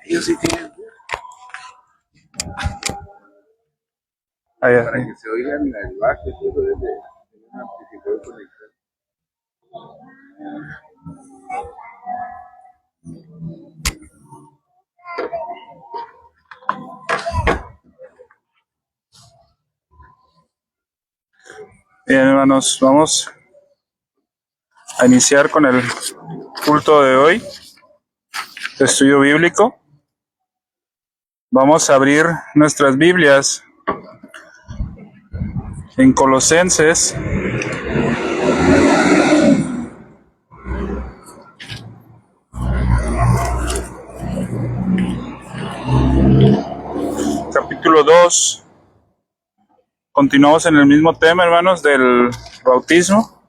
Ellos sí tienen. Para que se oigan el bajo, todo debe tener un amplificador conectado. Bien, hermanos, vamos a iniciar con el culto de hoy, de estudio bíblico. Vamos a abrir nuestras Biblias en Colosenses, capítulo 2. Continuamos en el mismo tema, hermanos, del bautismo.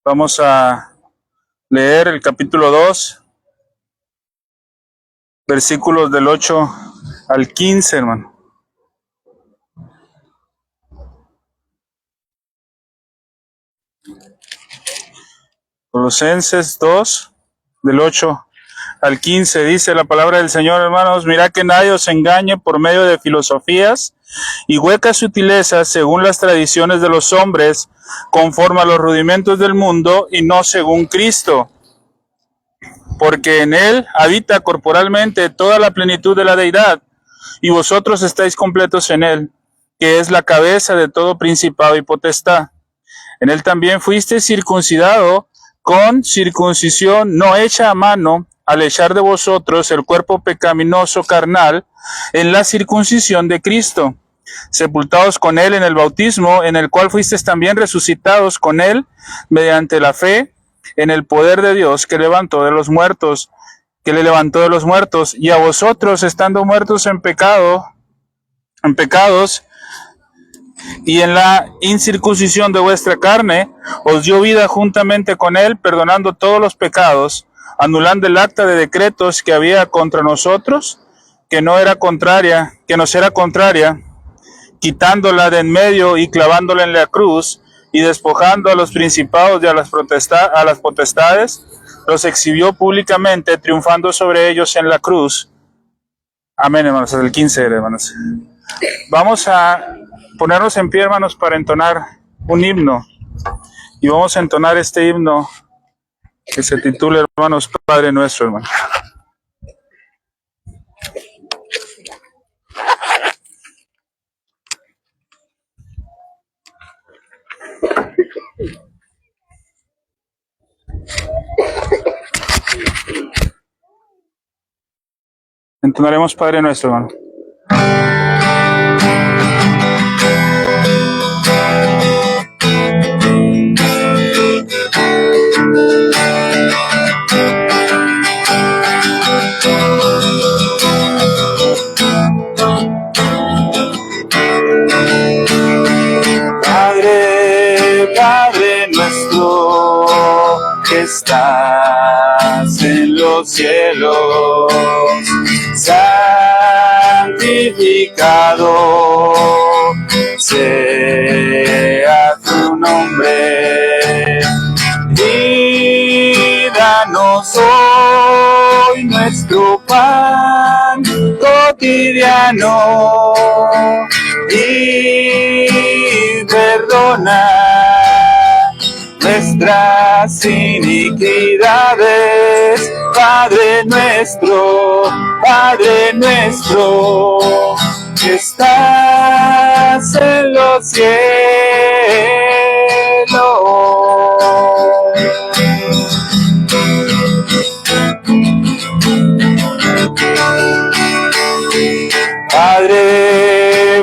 Vamos a leer el capítulo 2, versículos del 8 al 15, hermano. Colosenses 2, del 8 al 15, dice la palabra del Señor, hermanos: mirad que nadie os engañe por medio de filosofías y huecas sutilezas según las tradiciones de los hombres, conforme a los rudimentos del mundo y no según Cristo. Porque en él habita corporalmente toda la plenitud de la deidad, y vosotros estáis completos en él, que es la cabeza de todo principado y potestad. En él también fuisteis circuncidado con circuncisión no hecha a mano, al echar de vosotros el cuerpo pecaminoso carnal en la circuncisión de Cristo, sepultados con él en el bautismo, en el cual fuisteis también resucitados con él mediante la fe en el poder de Dios que le levantó de los muertos, y a vosotros, estando muertos en pecados y en la incircuncisión de vuestra carne, os dio vida juntamente con él, perdonando todos los pecados, anulando el acta de decretos que había contra nosotros, que nos era contraria, quitándola de en medio y clavándola en la cruz, y despojando a los principados y a las potestades, los exhibió públicamente, triunfando sobre ellos en la cruz. Amén, hermanos. Hasta el 15, hermanos. Vamos a ponernos en pie, hermanos, para entonar un himno. Y vamos a entonar este himno que se titula, hermanos, Padre Nuestro, hermano. Entonaremos Padre Nuestro, hermano. Padre nuestro que estás en los cielos, santificado sea tu nombre, y danos hoy nuestro pan cotidiano, y perdona nuestras iniquidades, Padre nuestro, que estás en los cielos.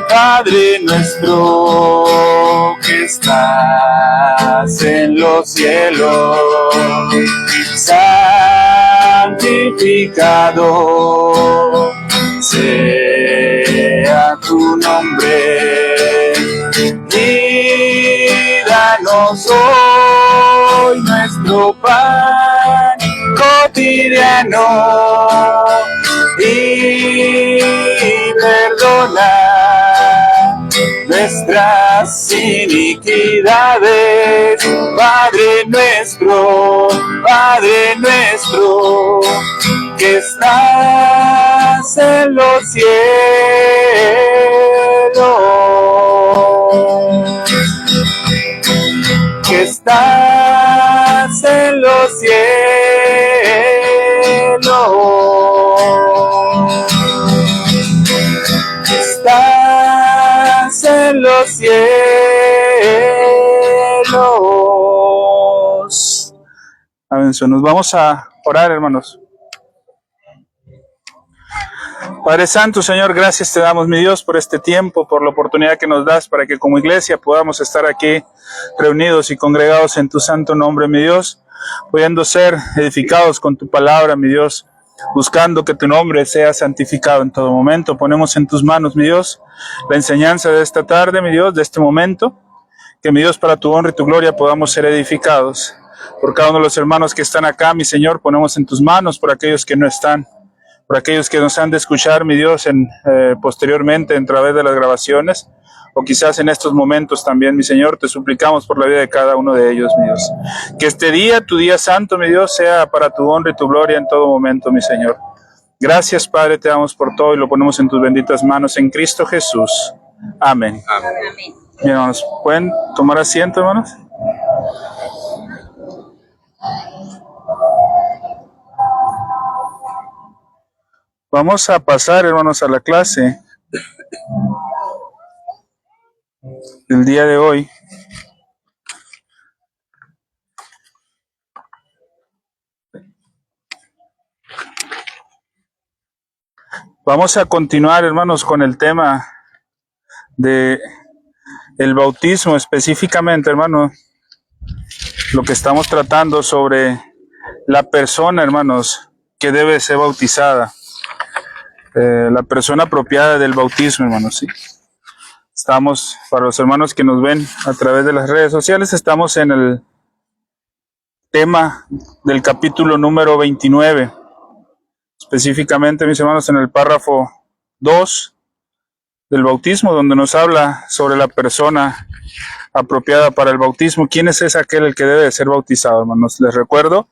Padre nuestro que estás en los cielos, santificado sea tu nombre, y danos hoy nuestro pan cotidiano, y perdona nuestras iniquidades, Padre nuestro, que estás en los cielos, que estás en los cielos, que estás en los cielos. Amén. Nos vamos a orar, hermanos. Padre Santo, Señor, gracias te damos, mi Dios, por este tiempo, por la oportunidad que nos das para que como iglesia podamos estar aquí reunidos y congregados en tu santo nombre, mi Dios, pudiendo ser edificados con tu palabra, mi Dios, buscando que tu nombre sea santificado en todo momento. Ponemos en tus manos, mi Dios, la enseñanza de esta tarde, mi Dios, de este momento, que, mi Dios, para tu honra y tu gloria podamos ser edificados. Por cada uno de los hermanos que están acá, mi Señor, ponemos en tus manos por aquellos que no están, por aquellos que nos han de escuchar, mi Dios, posteriormente a través de las grabaciones, o quizás en estos momentos también, mi Señor, te suplicamos por la vida de cada uno de ellos, mi Dios. Que este día, tu día santo, mi Dios, sea para tu honra y tu gloria en todo momento, mi Señor. Gracias, Padre, te damos por todo y lo ponemos en tus benditas manos en Cristo Jesús. Amén. Amén. Bien, hermanos, ¿pueden tomar asiento, hermanos? Vamos a pasar, hermanos, a la clase del día de hoy. Vamos a continuar, hermanos, con el tema de el bautismo, específicamente, hermanos, lo que estamos tratando sobre la persona, hermanos, que debe ser bautizada. La persona apropiada del bautismo, hermanos, ¿sí? Estamos, para los hermanos que nos ven a través de las redes sociales, estamos en el tema del capítulo número 29. Específicamente, mis hermanos, en el párrafo 2 del bautismo, donde nos habla sobre la persona apropiada para el bautismo. ¿Quién es aquel el que debe de ser bautizado, hermanos? Les recuerdo,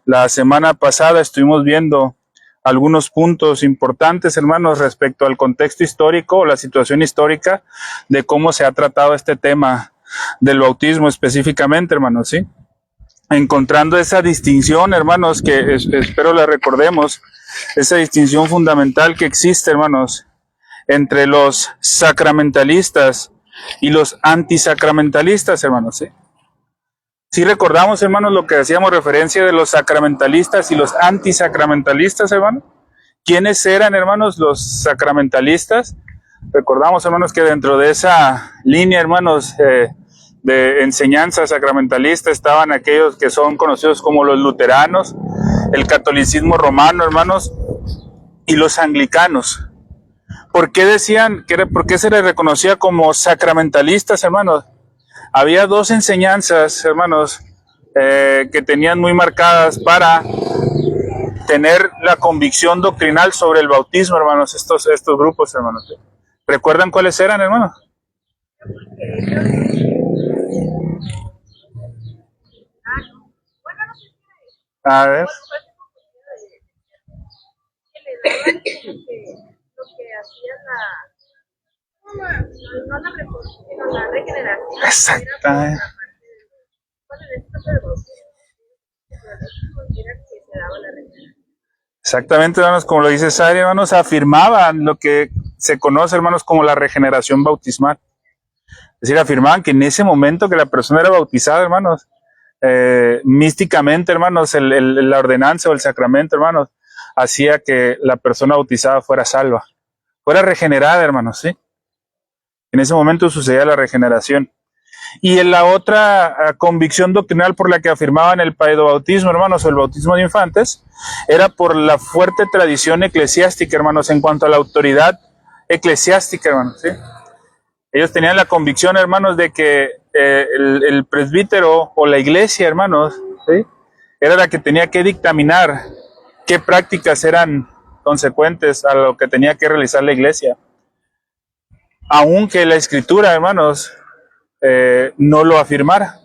la semana pasada estuvimos viendo algunos puntos importantes, hermanos, respecto al contexto histórico o la situación histórica de cómo se ha tratado este tema del bautismo específicamente, hermanos, ¿sí? Encontrando esa distinción, hermanos, que espero la recordemos, esa distinción fundamental que existe, hermanos, entre los sacramentalistas y los antisacramentalistas, hermanos, ¿sí? Si recordamos, hermanos, lo que hacíamos referencia de los sacramentalistas y los antisacramentalistas, hermanos. ¿Quiénes eran, hermanos, los sacramentalistas? Recordamos, hermanos, que dentro de esa línea, hermanos, de enseñanza sacramentalista estaban aquellos que son conocidos como los luteranos, el catolicismo romano, hermanos, y los anglicanos. ¿Por qué decían, por qué se les reconocía como sacramentalistas, hermanos? Había dos enseñanzas, hermanos, que tenían muy marcadas para tener la convicción doctrinal sobre el bautismo, hermanos, estos grupos, hermanos. ¿Recuerdan cuáles eran, hermanos? A ver. La regeneración. Exactamente. Exactamente, hermanos, como lo dice Sari, hermanos, afirmaban lo que se conoce, hermanos, como la regeneración bautismal. Es decir, afirmaban que en ese momento que la persona era bautizada, hermanos, místicamente, hermanos, la ordenanza o el sacramento, hermanos, hacía que la persona bautizada fuera salva, fuera regenerada, hermanos, ¿sí? En ese momento sucedía la regeneración. Y en la otra convicción doctrinal por la que afirmaban el paedobautismo, hermanos, o el bautismo de infantes, era por la fuerte tradición eclesiástica, hermanos, en cuanto a la autoridad eclesiástica, hermanos, ¿sí? Ellos tenían la convicción, hermanos, de que el presbítero o la iglesia, hermanos, ¿sí?, era la que tenía que dictaminar qué prácticas eran consecuentes a lo que tenía que realizar la iglesia. Aunque la escritura, hermanos, no lo afirmara.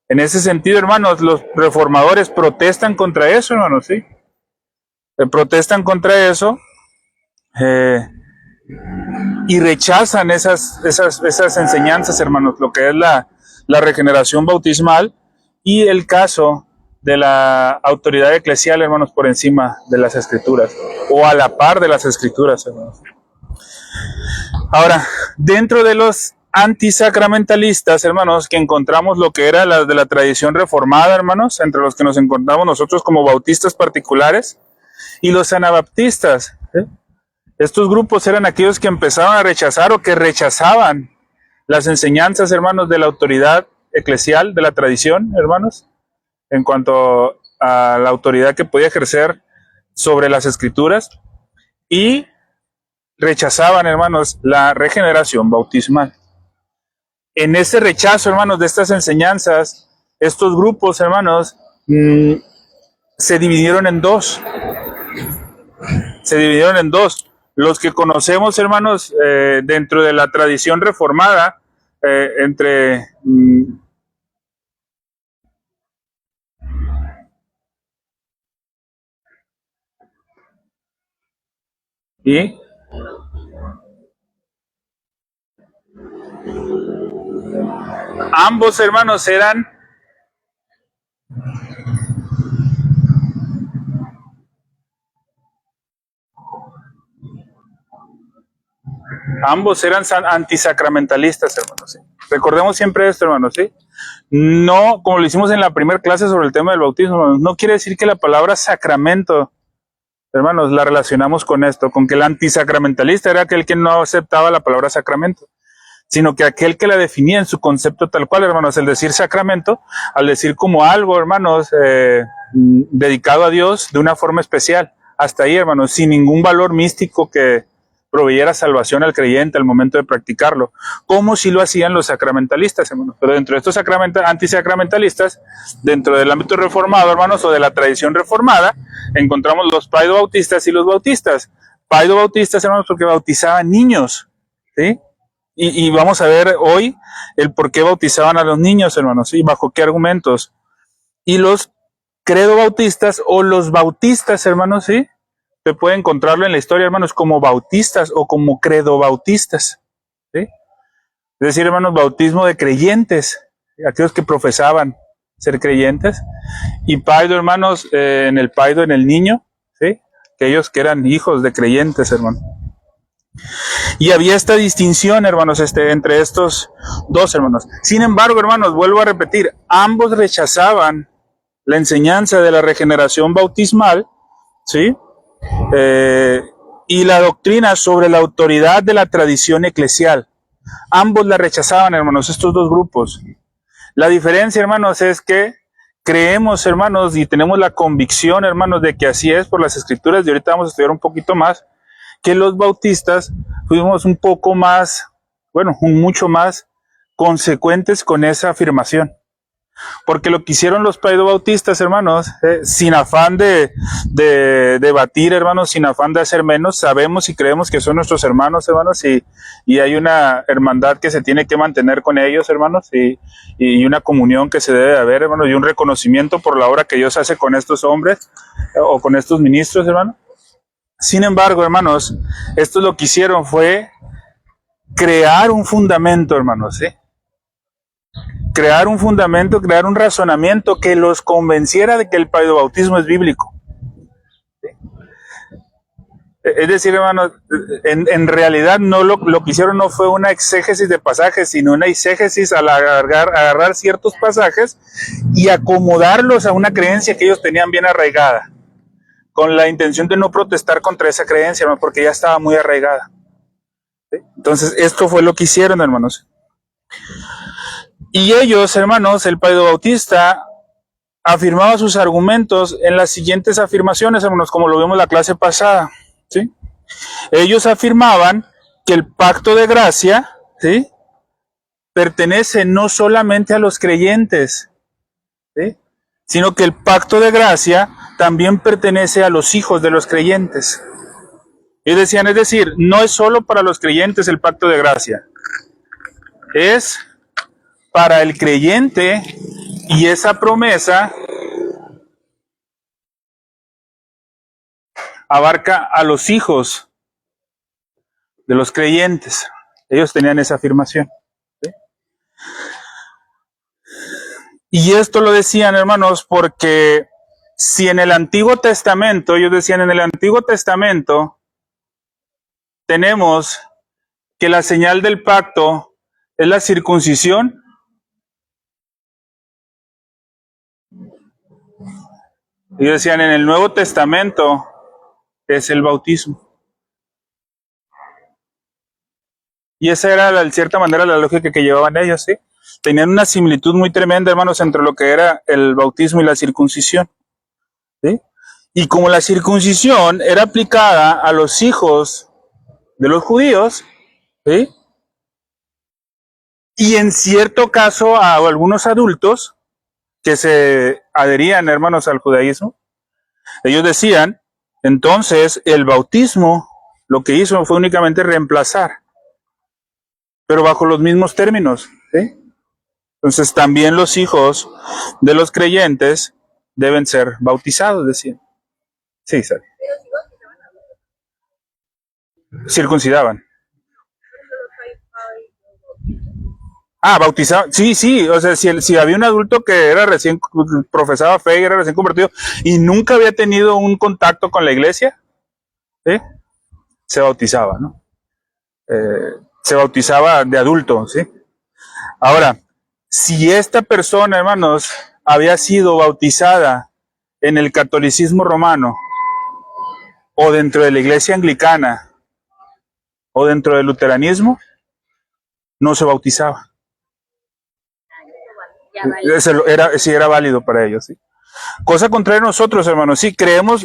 En ese sentido, hermanos, los reformadores protestan contra eso, hermanos, ¿sí? protestan contra eso y rechazan esas enseñanzas, hermanos, lo que es la regeneración bautismal y el caso de la autoridad eclesial, hermanos, por encima de las escrituras o a la par de las escrituras, hermanos. Ahora, dentro de los antisacramentalistas, hermanos, que encontramos lo que era la de la tradición reformada, hermanos, entre los que nos encontramos nosotros como bautistas particulares, y los anabaptistas. Estos grupos eran aquellos que empezaban a rechazar o que rechazaban las enseñanzas, hermanos, de la autoridad eclesial, de la tradición, hermanos, en cuanto a la autoridad que podía ejercer sobre las escrituras, y rechazaban, hermanos, la regeneración bautismal. En ese rechazo, hermanos, de estas enseñanzas, estos grupos, hermanos, se dividieron en dos. Se dividieron en dos. Los que conocemos, hermanos, dentro de la tradición reformada, entre y ambos, hermanos, eran antisacramentalistas, hermanos. ¿Sí? Recordemos siempre esto, hermanos, ¿sí? No, como lo hicimos en la primera clase sobre el tema del bautismo, hermanos, no quiere decir que la palabra sacramento, hermanos, la relacionamos con esto, con que el antisacramentalista era aquel que no aceptaba la palabra sacramento, sino que aquel que la definía en su concepto tal cual, hermanos, el decir sacramento, al decir como algo, hermanos, dedicado a Dios de una forma especial. Hasta ahí, hermanos, sin ningún valor místico que proveyera salvación al creyente al momento de practicarlo, como si lo hacían los sacramentalistas, hermanos. Pero dentro de estos antisacramentalistas, dentro del ámbito reformado, hermanos, o de la tradición reformada, encontramos los paidobautistas y los bautistas. Paidobautistas, hermanos, porque bautizaban niños, ¿sí? Y vamos a ver hoy el por qué bautizaban a los niños, hermanos, y bajo qué argumentos. Y los credobautistas o los bautistas, hermanos, ¿sí? Se puede encontrarlo en la historia, hermanos, como bautistas o como credobautistas, ¿sí? Es decir, hermanos, bautismo de creyentes, aquellos que profesaban ser creyentes. Y paido, hermanos, en el paido, en el niño, ¿sí? Aquellos que eran hijos de creyentes, hermanos. Y había esta distinción, hermanos, entre estos dos, hermanos. Sin embargo, hermanos, vuelvo a repetir, ambos rechazaban la enseñanza de la regeneración bautismal, ¿sí? Y la doctrina sobre la autoridad de la tradición eclesial. Ambos la rechazaban, hermanos, estos dos grupos. La diferencia, hermanos, es que creemos, hermanos, y tenemos la convicción, hermanos, de que así es por las escrituras, y ahorita vamos a estudiar un poquito más, que los bautistas fuimos un poco más, mucho más consecuentes con esa afirmación. Porque lo que hicieron los paidobautistas, hermanos, sin afán de debatir, hermanos, sin afán de hacer menos, sabemos y creemos que son nuestros hermanos, hermanos, y hay una hermandad que se tiene que mantener con ellos, hermanos, y una comunión que se debe de haber, hermanos, y un reconocimiento por la obra que Dios hace con estos hombres o con estos ministros, hermanos. Sin embargo, hermanos, esto lo que hicieron fue crear un fundamento, hermanos, ¿sí? Crear un fundamento, crear un razonamiento que los convenciera de que el paidobautismo es bíblico. ¿Sí? Es decir, hermanos, en realidad no lo que hicieron no fue una exégesis de pasajes, sino una exégesis al agarrar ciertos pasajes y acomodarlos a una creencia que ellos tenían bien arraigada, con la intención de no protestar contra esa creencia, hermanos, porque ya estaba muy arraigada. ¿Sí? Entonces, esto fue lo que hicieron, hermanos. Y ellos, hermanos, el paidobautista afirmaba sus argumentos en las siguientes afirmaciones, hermanos, como lo vimos en la clase pasada, ¿sí? Ellos afirmaban que el pacto de gracia, ¿sí?, pertenece no solamente a los creyentes, ¿sí?, sino que el pacto de gracia también pertenece a los hijos de los creyentes. Ellos decían, es decir, no es solo para los creyentes el pacto de gracia, es para el creyente, y esa promesa abarca a los hijos de los creyentes. Ellos tenían esa afirmación. ¿Sí? Y esto lo decían, hermanos, porque si en el Antiguo Testamento, ellos decían, en el Antiguo Testamento tenemos que la señal del pacto es la circuncisión, ellos decían, en el Nuevo Testamento es el bautismo. Y esa era, de cierta manera, la lógica que llevaban ellos, ¿sí? Tenían una similitud muy tremenda, hermanos, entre lo que era el bautismo y la circuncisión, ¿sí? Y como la circuncisión era aplicada a los hijos de los judíos, ¿sí? Y en cierto caso a algunos adultos que se adherían, hermanos, al judaísmo, ellos decían, entonces el bautismo lo que hizo fue únicamente reemplazar, pero bajo los mismos términos, ¿sí? Entonces también los hijos de los creyentes deben ser bautizados, decían. Sí, ¿sabe? Circuncidaban. Bautizaban. Sí, o sea, si había un adulto que era recién, profesaba fe y era recién convertido y nunca había tenido un contacto con la iglesia, ¿sí? Se bautizaba, ¿no? Se bautizaba de adulto, ¿sí? Ahora, si esta persona, hermanos, había sido bautizada en el catolicismo romano, o dentro de la iglesia anglicana, o dentro del luteranismo, no se bautizaba. Sí, era válido para ellos, ¿sí? Cosa contraria a nosotros, hermanos, sí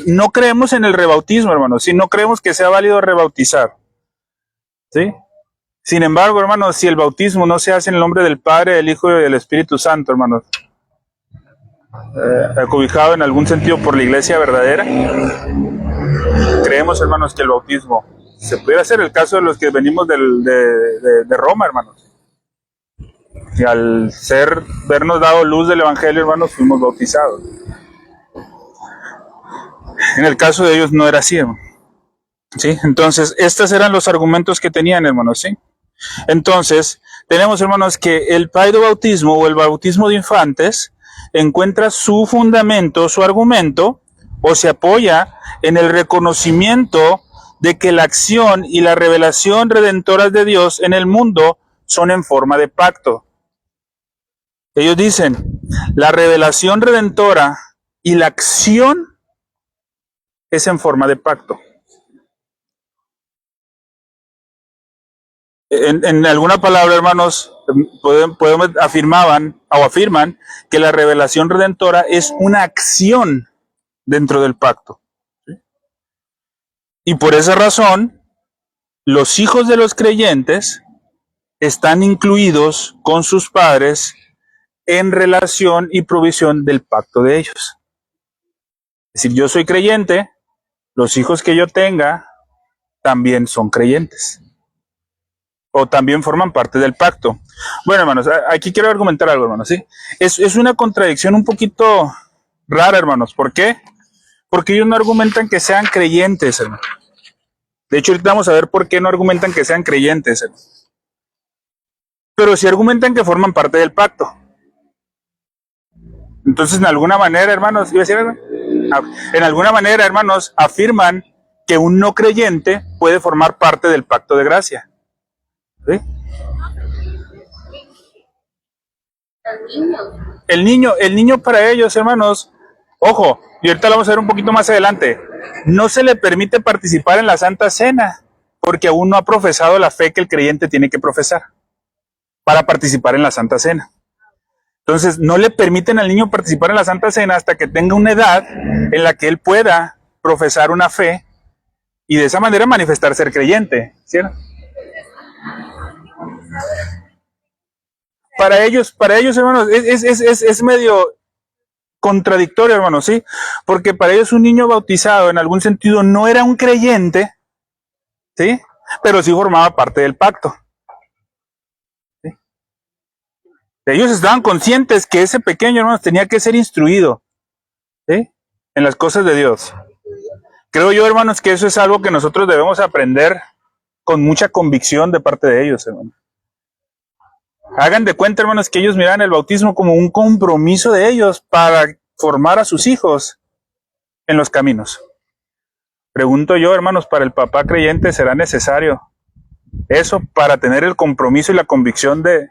no creemos en el rebautismo, hermanos, sí no creemos que sea válido rebautizar, ¿sí? Sin embargo, hermanos, si el bautismo no se hace en el nombre del Padre, del Hijo y del Espíritu Santo, hermanos, acobijado en algún sentido por la iglesia verdadera, creemos, hermanos, que el bautismo se pudiera hacer. El caso de los que venimos de Roma, hermanos. Y al vernos dado luz del Evangelio, hermanos, fuimos bautizados. En el caso de ellos no era así, hermano. ¿Sí? Entonces, estos eran los argumentos que tenían, hermanos, ¿sí? Entonces, tenemos, hermanos, que el paidobautismo o el bautismo de infantes encuentra su fundamento, su argumento, o se apoya en el reconocimiento de que la acción y la revelación redentoras de Dios en el mundo son en forma de pacto. Ellos dicen, la revelación redentora y la acción es en forma de pacto. En alguna palabra, hermanos, afirman que la revelación redentora es una acción dentro del pacto. ¿Sí? Y por esa razón, los hijos de los creyentes están incluidos con sus padres en relación y provisión del pacto de ellos. Es decir, yo soy creyente, los hijos que yo tenga también son creyentes. O también forman parte del pacto. Bueno, hermanos, aquí quiero argumentar algo, hermanos, ¿sí? Es una contradicción un poquito rara, hermanos. ¿Por qué? Porque ellos no argumentan que sean creyentes, hermanos. De hecho, ahorita vamos a ver por qué no argumentan que sean creyentes, hermanos. Pero sí argumentan que forman parte del pacto. Entonces, en alguna manera, hermanos, en alguna manera, hermanos, afirman que un no creyente puede formar parte del pacto de gracia. ¿Sí? El niño para ellos, hermanos, ojo, y ahorita lo vamos a ver un poquito más adelante, no se le permite participar en la Santa Cena, porque aún no ha profesado la fe que el creyente tiene que profesar para participar en la Santa Cena. Entonces, no le permiten al niño participar en la Santa Cena hasta que tenga una edad en la que él pueda profesar una fe y de esa manera manifestar ser creyente, ¿cierto? Para ellos, hermanos, es medio contradictorio, hermanos, ¿sí? Porque para ellos un niño bautizado en algún sentido no era un creyente, ¿sí? Pero sí formaba parte del pacto. ¿Sí? Ellos estaban conscientes que ese pequeño, hermanos, tenía que ser instruido, ¿sí? En las cosas de Dios. Creo yo, hermanos, que eso es algo que nosotros debemos aprender con mucha convicción de parte de ellos, hermanos. Hagan de cuenta, hermanos, que ellos miran el bautismo como un compromiso de ellos para formar a sus hijos en los caminos. Pregunto yo, hermanos, para el papá creyente, ¿será necesario eso para tener el compromiso y la convicción de...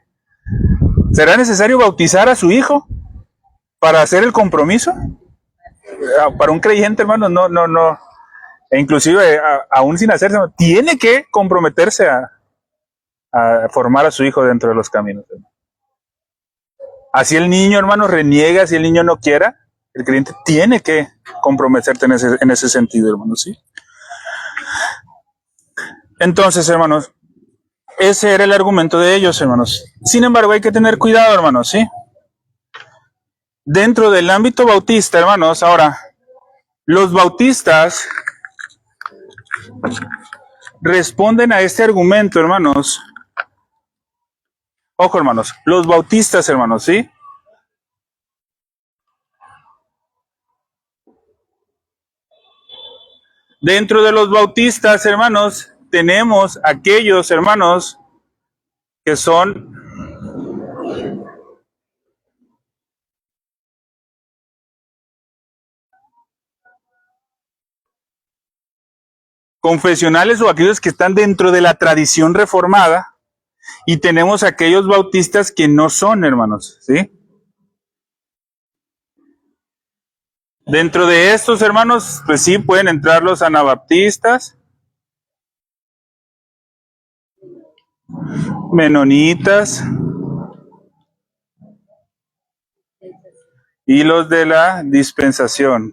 ¿Será necesario bautizar a su hijo para hacer el compromiso? Para un creyente, hermanos, no. E inclusive, aún sin hacerse, tiene que comprometerse a formar a su hijo dentro de los caminos. Así el niño, hermano, reniega, si el niño no quiera, el creyente tiene que comprometerse en ese sentido, hermanos, ¿sí? Entonces, hermanos, ese era el argumento de ellos, hermanos. Sin embargo, hay que tener cuidado, hermanos, ¿sí? Dentro del ámbito bautista, hermanos, ahora, los bautistas responden a este argumento, hermanos. Ojo, hermanos, los bautistas, hermanos, ¿sí? Dentro de los bautistas, hermanos, tenemos aquellos, hermanos, que son confesionales o aquellos que están dentro de la tradición reformada, y tenemos aquellos bautistas que no son, hermanos, ¿sí? Dentro de estos, hermanos, pues sí pueden entrar los anabaptistas, menonitas y los de la dispensación.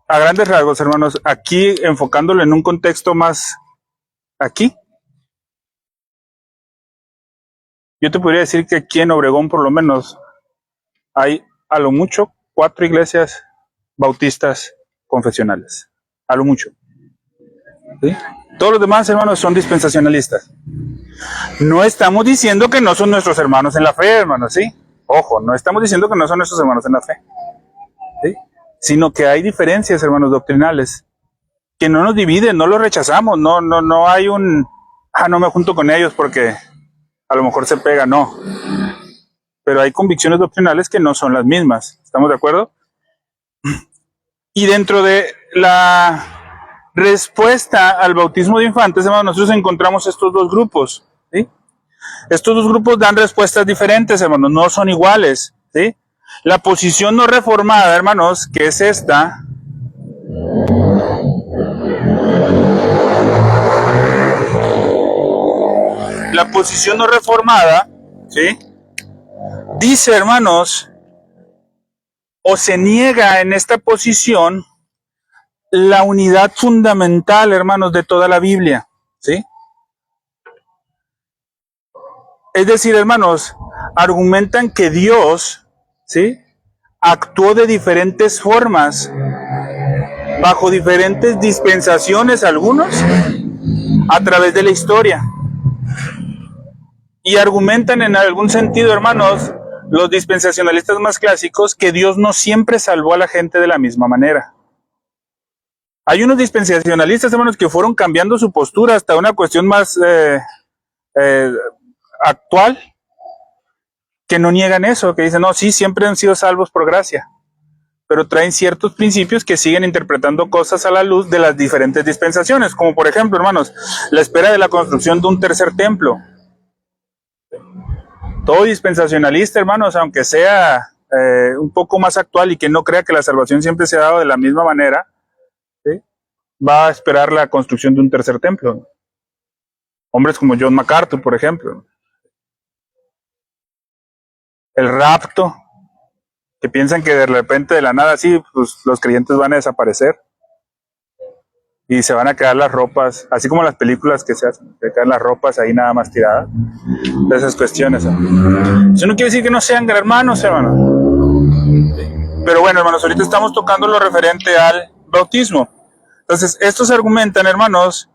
A grandes rasgos, hermanos, aquí enfocándolo en un contexto más aquí, yo te podría decir que aquí en Obregón, por lo menos, hay a lo mucho 4 iglesias bautistas confesionales. A lo mucho. ¿Sí? Todos los demás, hermanos, son dispensacionalistas. No estamos diciendo que no son nuestros hermanos en la fe, hermanos, ¿sí? Ojo, no estamos diciendo que no son nuestros hermanos en la fe, ¿sí? Sino que hay diferencias, hermanos, doctrinales, que no nos dividen, no los rechazamos, no hay un, no me junto con ellos porque a lo mejor se pega, no. Pero hay convicciones doctrinales que no son las mismas, ¿estamos de acuerdo? Y dentro de la respuesta al bautismo de infantes, hermanos, nosotros encontramos estos dos grupos, ¿sí? Estos dos grupos dan respuestas diferentes, hermanos, no son iguales, ¿sí? La posición no reformada, hermanos, que es esta, la posición no reformada, ¿sí? Dice, hermanos, o se niega en esta posición la unidad fundamental, hermanos, de toda la Biblia, ¿sí? Es decir, hermanos, argumentan que Dios, ¿sí?, actuó de diferentes formas, bajo diferentes dispensaciones, algunos, a través de la historia. Y argumentan en algún sentido, hermanos, los dispensacionalistas más clásicos, que Dios no siempre salvó a la gente de la misma manera. Hay unos dispensacionalistas, hermanos, que fueron cambiando su postura hasta una cuestión más actual, que no niegan eso, que dicen, no, sí, siempre han sido salvos por gracia, pero traen ciertos principios que siguen interpretando cosas a la luz de las diferentes dispensaciones, como por ejemplo, hermanos, la espera de la construcción de un tercer templo. Todo dispensacionalista, hermanos, aunque sea un poco más actual y que no crea que la salvación siempre se ha dado de la misma manera, ¿sí?, va a esperar la construcción de un tercer templo. Hombres como John MacArthur, por ejemplo. El rapto, que piensan que de repente de la nada así, pues los creyentes van a desaparecer y se van a quedar las ropas, así como las películas que se hacen, se quedan las ropas ahí nada más tiradas, de esas cuestiones, hermano. Eso no quiere decir que no sean hermanos, hermano. Pero bueno, hermanos, ahorita estamos tocando lo referente al bautismo. Entonces, estos argumentan, hermanos,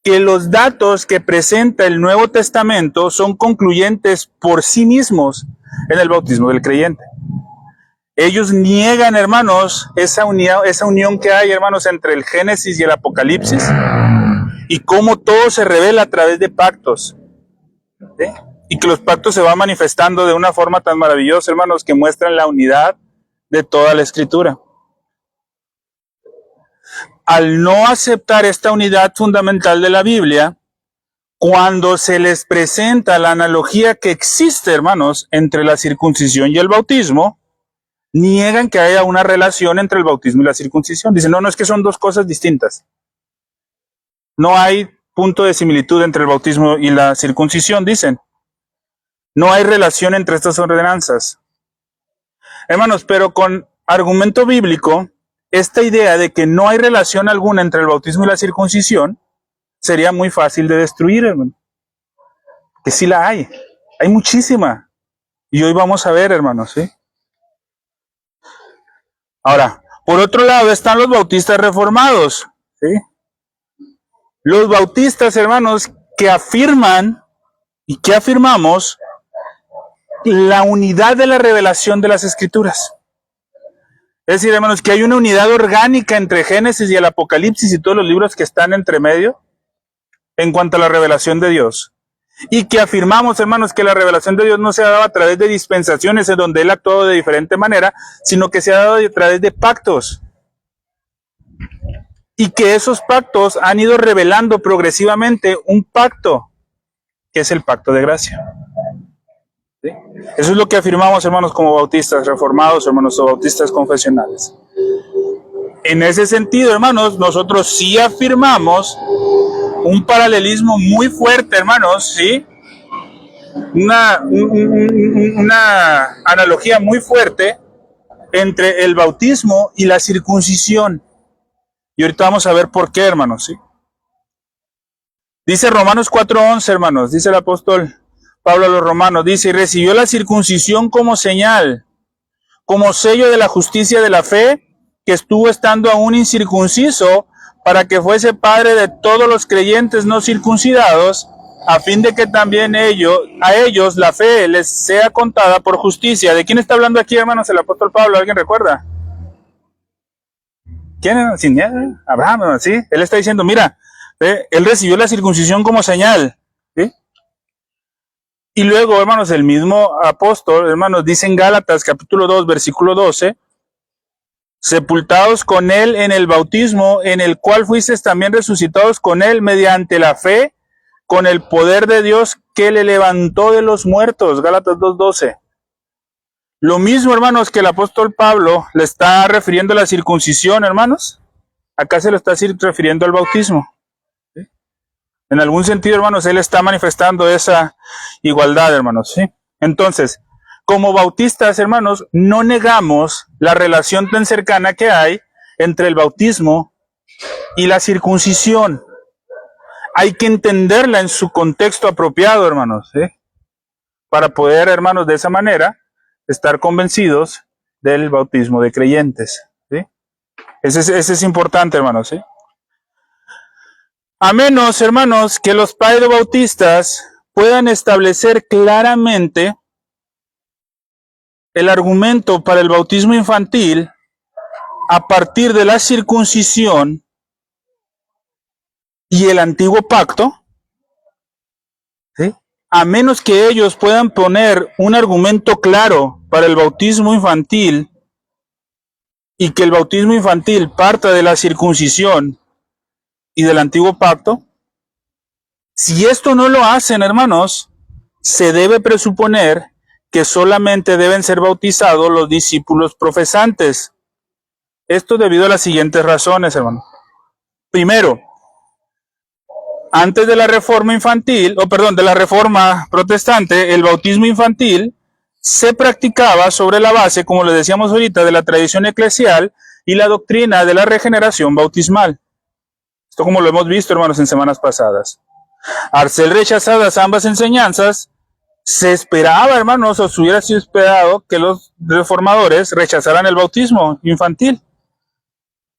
que los datos que presenta el Nuevo Testamento son concluyentes por sí mismos en el bautismo del creyente. Ellos niegan, hermanos, esa unión que hay, hermanos, entre el Génesis y el Apocalipsis, y cómo todo se revela a través de pactos, ¿sí? Y que los pactos se van manifestando de una forma tan maravillosa, hermanos, que muestran la unidad de toda la Escritura. Al no aceptar esta unidad fundamental de la Biblia, cuando se les presenta la analogía que existe, hermanos, entre la circuncisión y el bautismo, niegan que haya una relación entre el bautismo y la circuncisión. Dicen, no, es que son dos cosas distintas. No hay punto de similitud entre el bautismo y la circuncisión, dicen. No hay relación entre estas ordenanzas. Hermanos, pero con argumento bíblico, esta idea de que no hay relación alguna entre el bautismo y la circuncisión sería muy fácil de destruir, hermano. Que sí la hay. Hay muchísima. Y hoy vamos a ver, hermanos, ¿sí? Ahora, por otro lado están los bautistas reformados, ¿sí? Los bautistas, hermanos, que afirman y que afirmamos la unidad de la revelación de las Escrituras. Es decir, hermanos, que hay una unidad orgánica entre Génesis y el Apocalipsis y todos los libros que están entre medio en cuanto a la revelación de Dios. Y que afirmamos, hermanos, que la revelación de Dios no se ha dado a través de dispensaciones en donde Él ha actuado de diferente manera, sino que se ha dado a través de pactos. Y que esos pactos han ido revelando progresivamente un pacto, que es el pacto de gracia. ¿Sí? Eso es lo que afirmamos, hermanos, como bautistas reformados, hermanos, o bautistas confesionales. En ese sentido, hermanos, nosotros sí afirmamos un paralelismo muy fuerte, hermanos, ¿sí? Una analogía muy fuerte entre el bautismo y la circuncisión. Y ahorita vamos a ver por qué, hermanos, ¿sí? Dice Romanos 4:11, hermanos, dice el apóstol Pablo a los romanos, dice, y recibió la circuncisión como señal, como sello de la justicia de la fe, que estuvo estando aún incircunciso, para que fuese padre de todos los creyentes no circuncidados, a fin de que también a ellos la fe les sea contada por justicia. ¿De quién está hablando aquí, hermanos, el apóstol Pablo? ¿Alguien recuerda? ¿Quién era? ¿Sin Abraham, ¿sí? Él está diciendo, mira, él recibió la circuncisión como señal, ¿sí? Y luego, hermanos, el mismo apóstol, hermanos, dice en Gálatas capítulo 2, versículo 12, sepultados con él en el bautismo, en el cual fuisteis también resucitados con él mediante la fe, con el poder de Dios que le levantó de los muertos. Gálatas 2:12. Lo mismo, hermanos, que el apóstol Pablo le está refiriendo a la circuncisión, hermanos. Acá se lo está refiriendo al bautismo. ¿Sí? En algún sentido, hermanos, él está manifestando esa igualdad, hermanos. ¿Sí? Entonces, como bautistas, hermanos, no negamos la relación tan cercana que hay entre el bautismo y la circuncisión. Hay que entenderla en su contexto apropiado, hermanos, ¿sí? Para poder, hermanos, de esa manera, estar convencidos del bautismo de creyentes, ¿sí? Ese es importante, hermanos, ¿sí? A menos, hermanos, que los padres bautistas puedan establecer claramente el argumento para el bautismo infantil a partir de la circuncisión y el antiguo pacto, ¿sí? A menos que ellos puedan poner un argumento claro para el bautismo infantil y que el bautismo infantil parta de la circuncisión y del antiguo pacto, si esto no lo hacen, hermanos, se debe presuponer que solamente deben ser bautizados los discípulos profesantes. Esto debido a las siguientes razones, hermano. Primero, antes de la reforma infantil, de la reforma protestante, el bautismo infantil se practicaba sobre la base, como le decíamos ahorita, de la tradición eclesial y la doctrina de la regeneración bautismal. Esto como lo hemos visto, hermanos, en semanas pasadas. Al ser rechazadas ambas enseñanzas, se esperaba, hermanos, o se hubiera sido esperado que los reformadores rechazaran el bautismo infantil.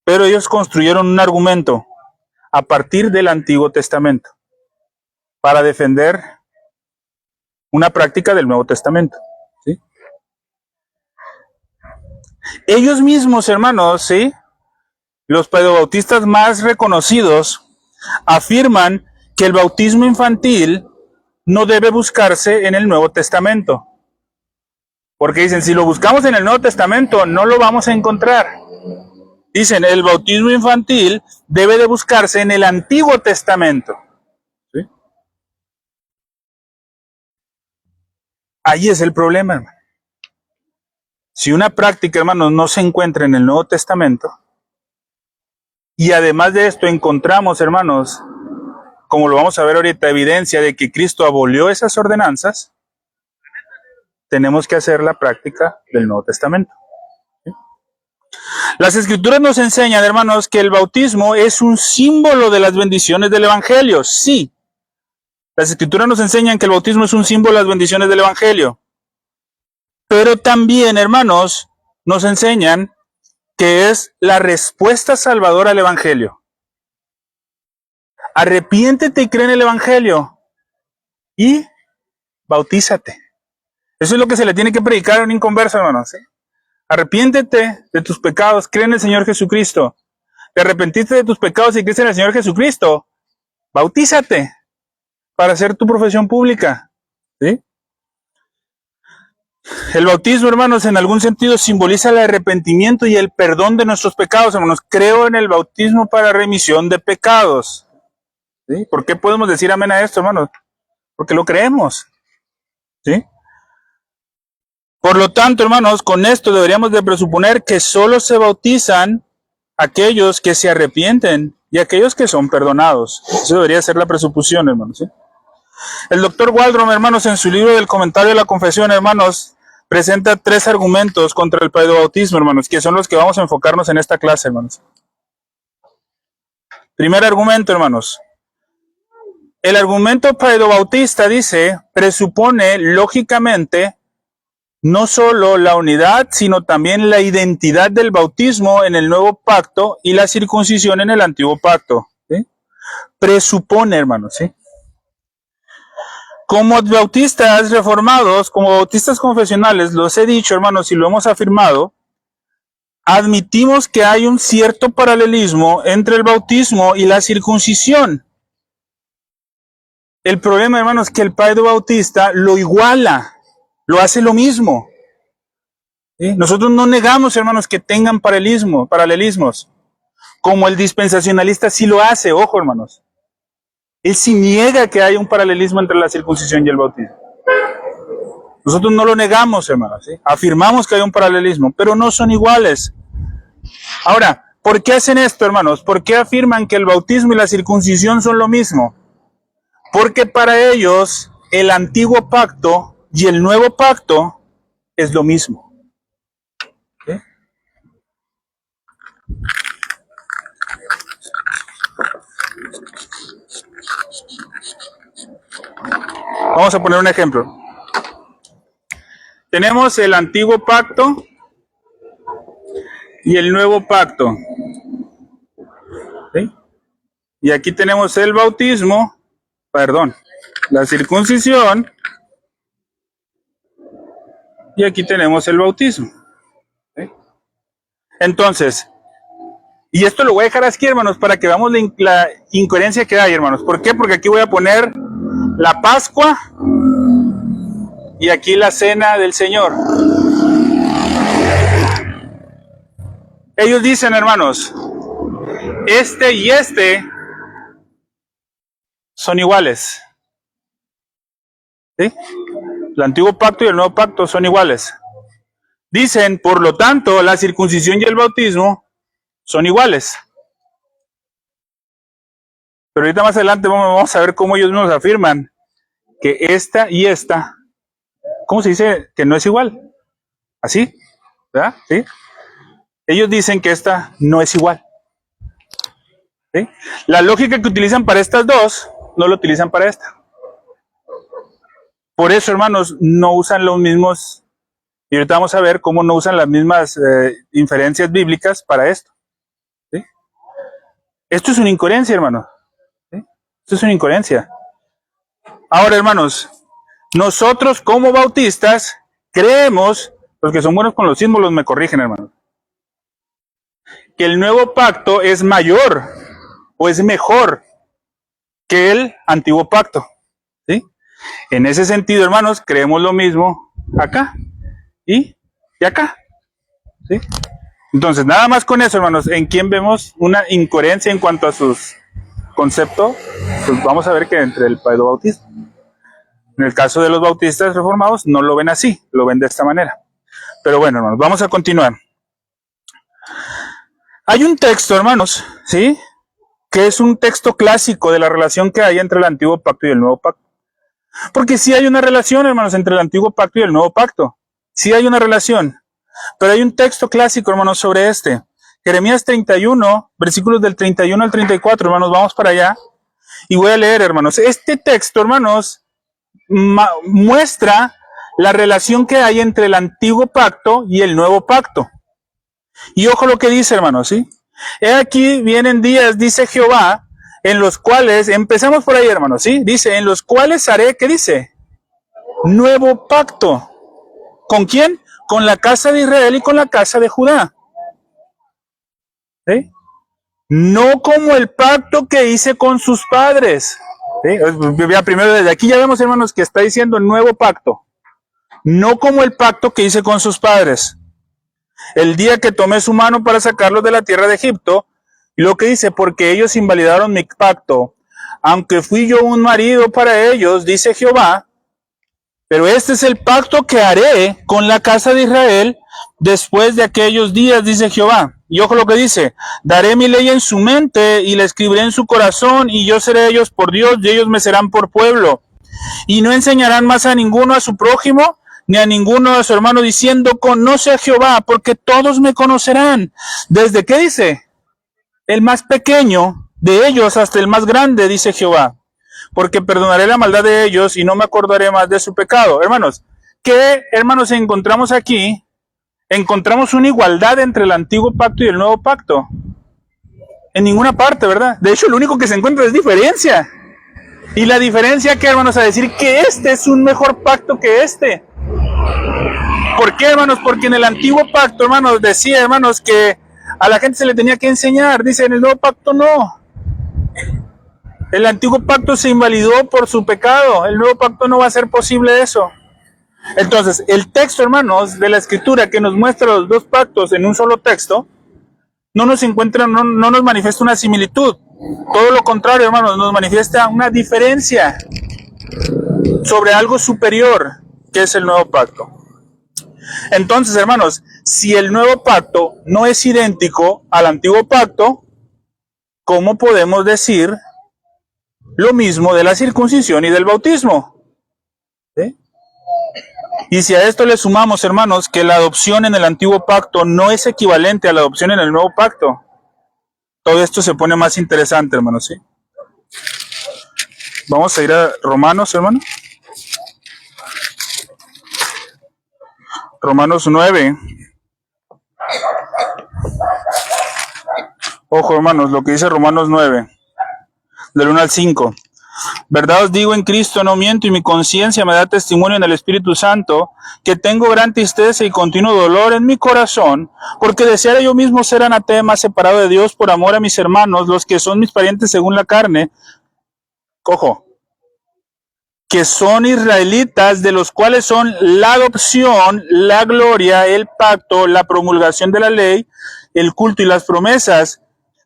Pero ellos construyeron un argumento. a partir del Antiguo Testamento para defender una práctica del Nuevo Testamento. ¿Sí? Ellos mismos, hermanos, ¿sí?, los pedobautistas más reconocidos, afirman que el bautismo infantil no debe buscarse en el Nuevo Testamento. Porque dicen, si lo buscamos en el Nuevo Testamento, no lo vamos a encontrar. Dicen, el bautismo infantil debe de buscarse en el Antiguo Testamento. ¿Sí? Ahí es el problema, hermano. Si una práctica, hermanos, no se encuentra en el Nuevo Testamento, y además de esto encontramos, hermanos, como lo vamos a ver ahorita, evidencia de que Cristo abolió esas ordenanzas, tenemos que hacer la práctica del Nuevo Testamento. ¿Sí? Las Escrituras nos enseñan, hermanos, que el bautismo es un símbolo de las bendiciones del Evangelio. Sí, las Escrituras nos enseñan que el bautismo es un símbolo de las bendiciones del Evangelio. Pero también, hermanos, nos enseñan que es la respuesta salvadora al Evangelio. Arrepiéntete y cree en el Evangelio y bautízate. Eso es lo que se le tiene que predicar a un inconverso, hermanos. ¿Sí? Arrepiéntete de tus pecados, cree en el Señor Jesucristo. Te arrepentiste de tus pecados y crees en el Señor Jesucristo. Bautízate para hacer tu profesión pública. ¿Sí? El bautismo, hermanos, en algún sentido simboliza el arrepentimiento y el perdón de nuestros pecados, hermanos. Creo en el bautismo para remisión de pecados. ¿Sí? ¿Por qué podemos decir amén a esto, hermanos? Porque lo creemos. ¿Sí? Por lo tanto, hermanos, con esto deberíamos de presuponer que solo se bautizan aquellos que se arrepienten y aquellos que son perdonados. Eso debería ser la presuposición, hermanos. ¿Sí? El doctor Waldron, hermanos, en su libro del comentario de la confesión, hermanos, presenta 3 argumentos contra el pedobautismo, hermanos, que son los que vamos a enfocarnos en esta clase, hermanos. Primer argumento, hermanos. El argumento pedobautista dice, presupone lógicamente no solo la unidad, sino también la identidad del bautismo en el nuevo pacto y la circuncisión en el antiguo pacto. ¿Sí? Presupone, hermanos, ¿sí? Como bautistas reformados, como bautistas confesionales, los he dicho, hermanos, y lo hemos afirmado, admitimos que hay un cierto paralelismo entre el bautismo y la circuncisión. El problema, hermanos, es que el pedobautista lo iguala, lo hace lo mismo. ¿Sí? Nosotros no negamos, hermanos, que tengan paralelismos, como el dispensacionalista sí lo hace, ojo, hermanos. Él sí niega que hay un paralelismo entre la circuncisión y el bautismo. Nosotros no lo negamos, hermanos, ¿sí? Afirmamos que hay un paralelismo, pero no son iguales. Ahora, ¿por qué hacen esto, hermanos? ¿Por qué afirman que el bautismo y la circuncisión son lo mismo? Porque para ellos el antiguo pacto y el nuevo pacto es lo mismo. ¿Sí? Vamos a poner un ejemplo. Tenemos el antiguo pacto y el nuevo pacto. ¿Sí? Y aquí tenemos el bautismo, la circuncisión, y aquí tenemos el bautismo. ¿Sí? Entonces, y esto lo voy a dejar aquí, hermanos, para que veamos la incoherencia que hay, hermanos. ¿Por qué? Porque aquí voy a poner la Pascua y aquí la Cena del Señor. Ellos dicen, hermanos, este y este son iguales. ¿Sí? El antiguo pacto y el nuevo pacto son iguales. Dicen, por lo tanto, la circuncisión y el bautismo son iguales. Pero ahorita más adelante vamos a ver cómo ellos mismos afirman que esta y esta, ¿cómo se dice que no es igual? ¿Así? ¿Verdad? ¿Sí? Ellos dicen que esta no es igual. ¿Sí? La lógica que utilizan para estas dos, no lo utilizan para esta. Por eso, hermanos, no usan los mismos, y ahorita vamos a ver cómo no usan las mismas inferencias bíblicas para esto. ¿Sí? Esto es una incoherencia, hermanos. ¿Sí? Esto es una incoherencia. Ahora, hermanos, nosotros como bautistas creemos, los que son buenos con los símbolos me corrigen, hermanos, que el nuevo pacto es mayor o es mejor que el antiguo pacto. ¿Sí? En ese sentido, hermanos, creemos lo mismo acá y acá. ¿Sí? Entonces, nada más con eso, hermanos, ¿en quién vemos una incoherencia en cuanto a sus conceptos? Pues vamos a ver que entre el bautismo. En el caso de los bautistas reformados, no lo ven así, lo ven de esta manera. Pero bueno, hermanos, vamos a continuar. Hay un texto, hermanos, ¿sí? Que es un texto clásico de la relación que hay entre el antiguo pacto y el nuevo pacto. Porque sí hay una relación, hermanos, entre el antiguo pacto y el nuevo pacto. Sí hay una relación. Pero hay un texto clásico, hermanos, sobre este. Jeremías 31, versículos del 31 al 34, hermanos, vamos para allá. Y voy a leer, hermanos. Este texto, hermanos, muestra la relación que hay entre el antiguo pacto y el nuevo pacto. Y ojo lo que dice, hermanos, ¿sí? He aquí vienen días, dice Jehová, en los cuales, empezamos por ahí, hermanos, ¿sí? Dice, en los cuales haré, ¿qué dice? Nuevo pacto. ¿Con quién? Con la casa de Israel y con la casa de Judá. ¿Sí? No como el pacto que hice con sus padres. ¿Sí? Primero desde aquí ya vemos, hermanos, que está diciendo nuevo pacto. No como el pacto que hice con sus padres. El día que tomé su mano para sacarlos de la tierra de Egipto, y lo que dice, porque ellos invalidaron mi pacto, aunque fui yo un marido para ellos, dice Jehová, pero este es el pacto que haré con la casa de Israel después de aquellos días, dice Jehová. Y ojo lo que dice, daré mi ley en su mente y la escribiré en su corazón, y yo seré ellos por Dios, y ellos me serán por pueblo. Y no enseñarán más a ninguno a su prójimo, ni a ninguno a su hermano, diciendo, conoce a Jehová, porque todos me conocerán. ¿Desde qué dice? El más pequeño de ellos hasta el más grande, dice Jehová. Porque perdonaré la maldad de ellos y no me acordaré más de su pecado. Hermanos, ¿qué, hermanos, encontramos aquí? Encontramos una igualdad entre el antiguo pacto y el nuevo pacto. En ninguna parte, ¿verdad? De hecho, lo único que se encuentra es diferencia. Y la diferencia, ¿qué, hermanos? A decir que este es un mejor pacto que este. ¿Por qué, hermanos? Porque en el antiguo pacto, hermanos, decía, hermanos, que a la gente se le tenía que enseñar. Dice, en el nuevo pacto no. El antiguo pacto se invalidó por su pecado. El nuevo pacto no va a ser posible eso. Entonces, el texto, hermanos, de la escritura que nos muestra los dos pactos en un solo texto, no nos manifiesta una similitud. Todo lo contrario, hermanos, nos manifiesta una diferencia sobre algo superior, que es el nuevo pacto. Entonces, hermanos, si el nuevo pacto no es idéntico al antiguo pacto, ¿cómo podemos decir lo mismo de la circuncisión y del bautismo? ¿Sí? Y si a esto le sumamos, hermanos, que la adopción en el antiguo pacto no es equivalente a la adopción en el nuevo pacto, todo esto se pone más interesante, hermanos, ¿sí? Vamos a ir a Romanos, hermanos. Romanos 9. Ojo, hermanos, lo que dice Romanos 9, del 1 al 5. Verdad os digo en Cristo, no miento, y mi conciencia me da testimonio en el Espíritu Santo, que tengo gran tristeza y continuo dolor en mi corazón, porque deseara yo mismo ser anatema, separado de Dios por amor a mis hermanos, los que son mis parientes según la carne, ojo, que son israelitas, de los cuales son la adopción, la gloria, el pacto, la promulgación de la ley, el culto y las promesas,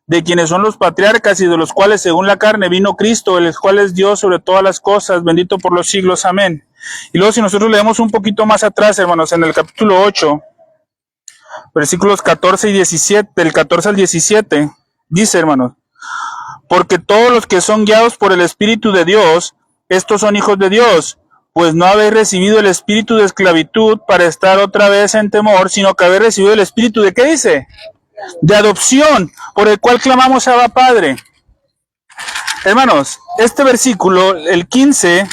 de quienes son los patriarcas y de los cuales según la carne vino Cristo, el cual es Dios sobre todas las cosas, bendito por los siglos, amén. Y luego si nosotros leemos un poquito más atrás, hermanos, en el capítulo 8, versículos 14 y 17, del 14 al 17, dice, hermanos, porque todos los que son guiados por el Espíritu de Dios, estos son hijos de Dios, pues no habéis recibido el espíritu de esclavitud para estar otra vez en temor, sino que habéis recibido el espíritu de, ¿qué dice? De adopción, por el cual clamamos Abba Padre. Hermanos, este versículo, el 15,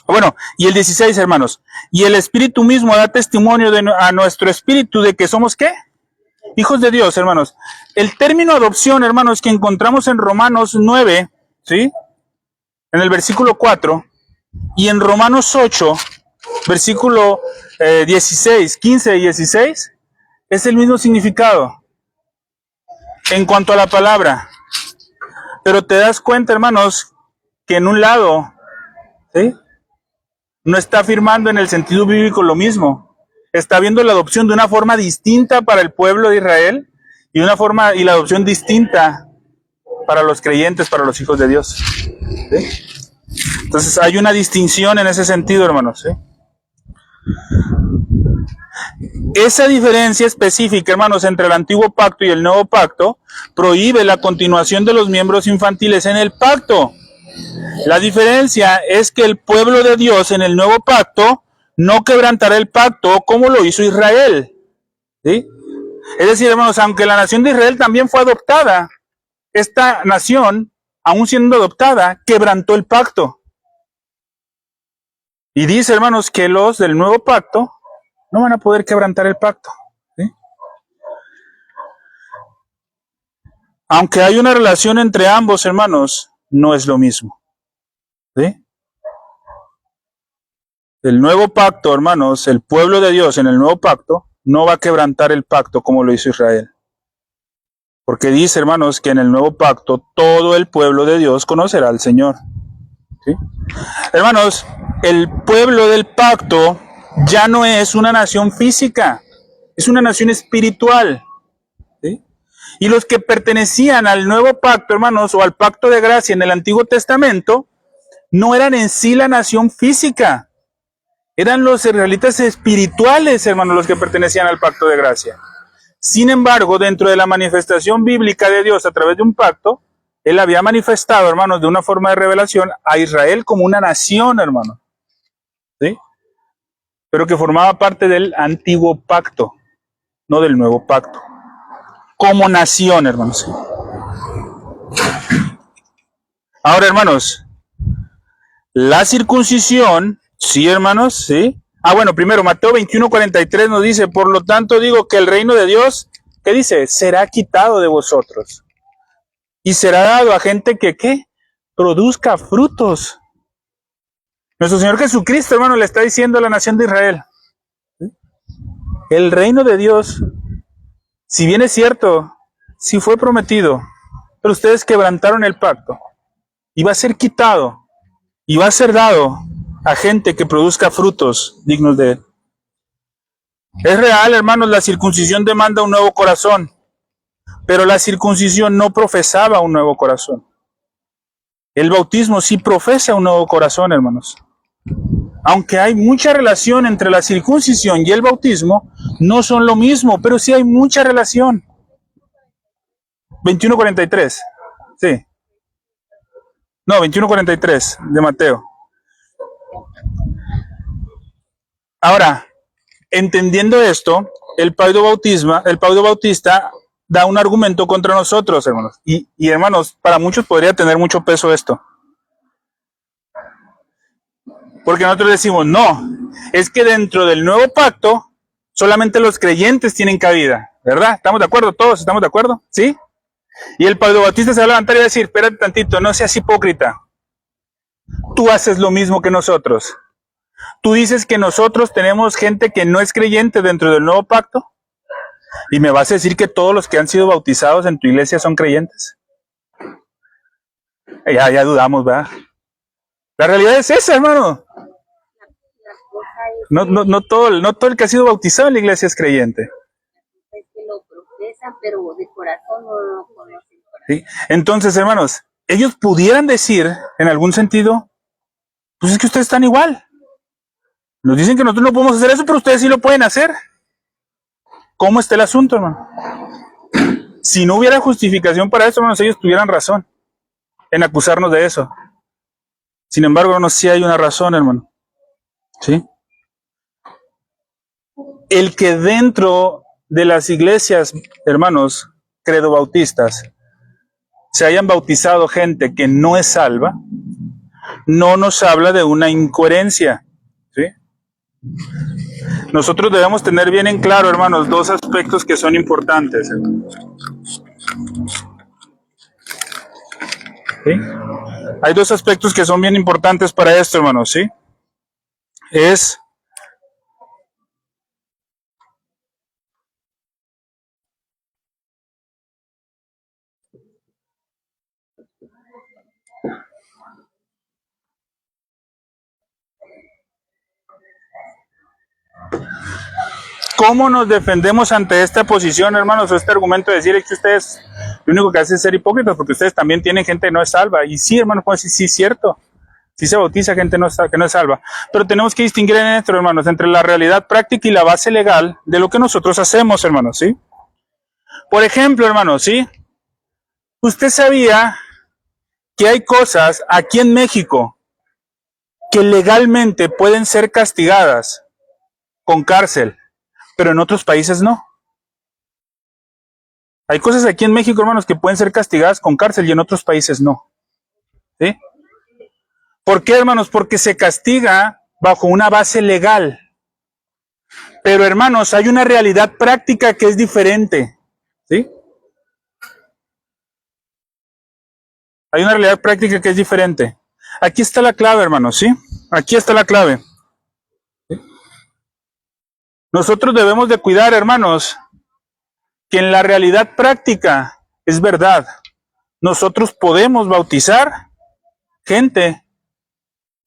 bueno, y el 16, hermanos, y el Espíritu mismo da testimonio a nuestro espíritu de que somos, ¿qué? Hijos de Dios, hermanos. El término adopción, hermanos, que encontramos en Romanos 9, ¿sí? En el versículo 4, y en Romanos 8, versículo 16, 15 y 16, es el mismo significado en cuanto a la palabra. Pero te das cuenta, hermanos, que en un lado, ¿sí?, no está afirmando en el sentido bíblico lo mismo. Está viendo la adopción de una forma distinta para el pueblo de Israel y la adopción distinta para los creyentes, para los hijos de Dios. ¿Sí? Entonces hay una distinción en ese sentido, hermanos. ¿Sí? Esa diferencia específica, hermanos, entre el antiguo pacto y el nuevo pacto prohíbe la continuación de los miembros infantiles en el pacto. La diferencia es que el pueblo de Dios en el nuevo pacto no quebrantará el pacto como lo hizo Israel. ¿Sí? Es decir, hermanos, aunque la nación de Israel también fue adoptada, esta nación, aún siendo adoptada, quebrantó el pacto. Y dice, hermanos, que los del nuevo pacto no van a poder quebrantar el pacto. ¿Sí? Aunque hay una relación entre ambos, hermanos, no es lo mismo. ¿Sí? El nuevo pacto, hermanos, el pueblo de Dios en el nuevo pacto no va a quebrantar el pacto como lo hizo Israel. Porque dice, hermanos, que en el nuevo pacto todo el pueblo de Dios conocerá al Señor. ¿Sí? Hermanos, el pueblo del pacto ya no es una nación física, es una nación espiritual. ¿Sí? Y los que pertenecían al nuevo pacto, hermanos, o al pacto de gracia en el Antiguo Testamento, no eran en sí la nación física. Eran los israelitas espirituales, hermanos, los que pertenecían al pacto de gracia. Sin embargo, dentro de la manifestación bíblica de Dios a través de un pacto, Él había manifestado, hermanos, de una forma de revelación a Israel como una nación, hermanos. ¿Sí? Pero que formaba parte del antiguo pacto, no del nuevo pacto. Como nación, hermanos. Ahora, hermanos, la circuncisión, sí, hermanos, sí. Bueno, primero, Mateo 21:43 nos dice, por lo tanto digo que el reino de Dios, ¿qué dice? Será quitado de vosotros. Y será dado a gente que, ¿qué? Produzca frutos. Nuestro Señor Jesucristo, hermano, le está diciendo a la nación de Israel, ¿sí? El reino de Dios, si bien es cierto, sí fue prometido, pero ustedes quebrantaron el pacto. Y va a ser quitado, y va a ser dado a gente que produzca frutos dignos de Él. Es real, hermanos, la circuncisión demanda un nuevo corazón, pero la circuncisión no profesaba un nuevo corazón. El bautismo sí profesa un nuevo corazón, hermanos. Aunque hay mucha relación entre la circuncisión y el bautismo, no son lo mismo, pero sí hay mucha relación. 21:43, sí. No, 21:43 de Mateo. Ahora, entendiendo esto, el Pablo Bautista da un argumento contra nosotros, hermanos. Y hermanos, para muchos podría tener mucho peso esto. Porque nosotros decimos, no, es que dentro del nuevo pacto, solamente los creyentes tienen cabida, ¿verdad? ¿Estamos de acuerdo? ¿Todos estamos de acuerdo? ¿Sí? Y el Pablo Bautista se va a levantar y va a decir, espérate tantito, no seas hipócrita. Tú haces lo mismo que nosotros. Tú dices que nosotros tenemos gente que no es creyente dentro del nuevo pacto y me vas a decir que todos los que han sido bautizados en tu iglesia son creyentes. Ya dudamos, ¿verdad? La realidad es esa, hermano. No todo el que ha sido bautizado en la iglesia es creyente. Es que lo profesan, pero de corazón no lo conocen. ¿Sí? Entonces, hermanos, ellos pudieran decir, en algún sentido, pues es que ustedes están igual. Nos dicen que nosotros no podemos hacer eso, pero ustedes sí lo pueden hacer. ¿Cómo está el asunto, hermano? Si no hubiera justificación para eso, hermanos, ellos tuvieran razón en acusarnos de eso. Sin embargo, hermanos, sí hay una razón, hermano. ¿Sí? El que dentro de las iglesias, hermanos, credobautistas, se hayan bautizado gente que no es salva, no nos habla de una incoherencia. ¿Sí? nosotros debemos tener bien en claro, hermanos, dos aspectos que son importantes. ¿Sí? Hay dos aspectos que son bien importantes para esto, hermanos, ¿sí? Es ¿cómo nos defendemos ante esta posición, hermanos, o este argumento de decir es que ustedes lo único que hacen es ser hipócritas, porque ustedes también tienen gente que no es salva? Y sí, hermanos, pues sí, es cierto. Sí se bautiza gente que no es salva. Pero tenemos que distinguir en esto, hermanos, entre la realidad práctica y la base legal de lo que nosotros hacemos, hermanos, ¿sí? Por ejemplo, hermanos, ¿sí? Usted sabía que hay cosas aquí en México que legalmente pueden ser castigadas con cárcel, pero en otros países no. Hay cosas aquí en México, hermanos, que pueden ser castigadas con cárcel y en otros países no. ¿Sí? ¿Por qué, hermanos? Porque se castiga bajo una base legal. Pero, hermanos, hay una realidad práctica que es diferente. ¿Sí? Hay una realidad práctica que es diferente. Aquí está la clave, hermanos, ¿sí? Aquí está la clave. ¿Sí? Nosotros debemos de cuidar, hermanos, que en la realidad práctica es verdad. Nosotros podemos bautizar gente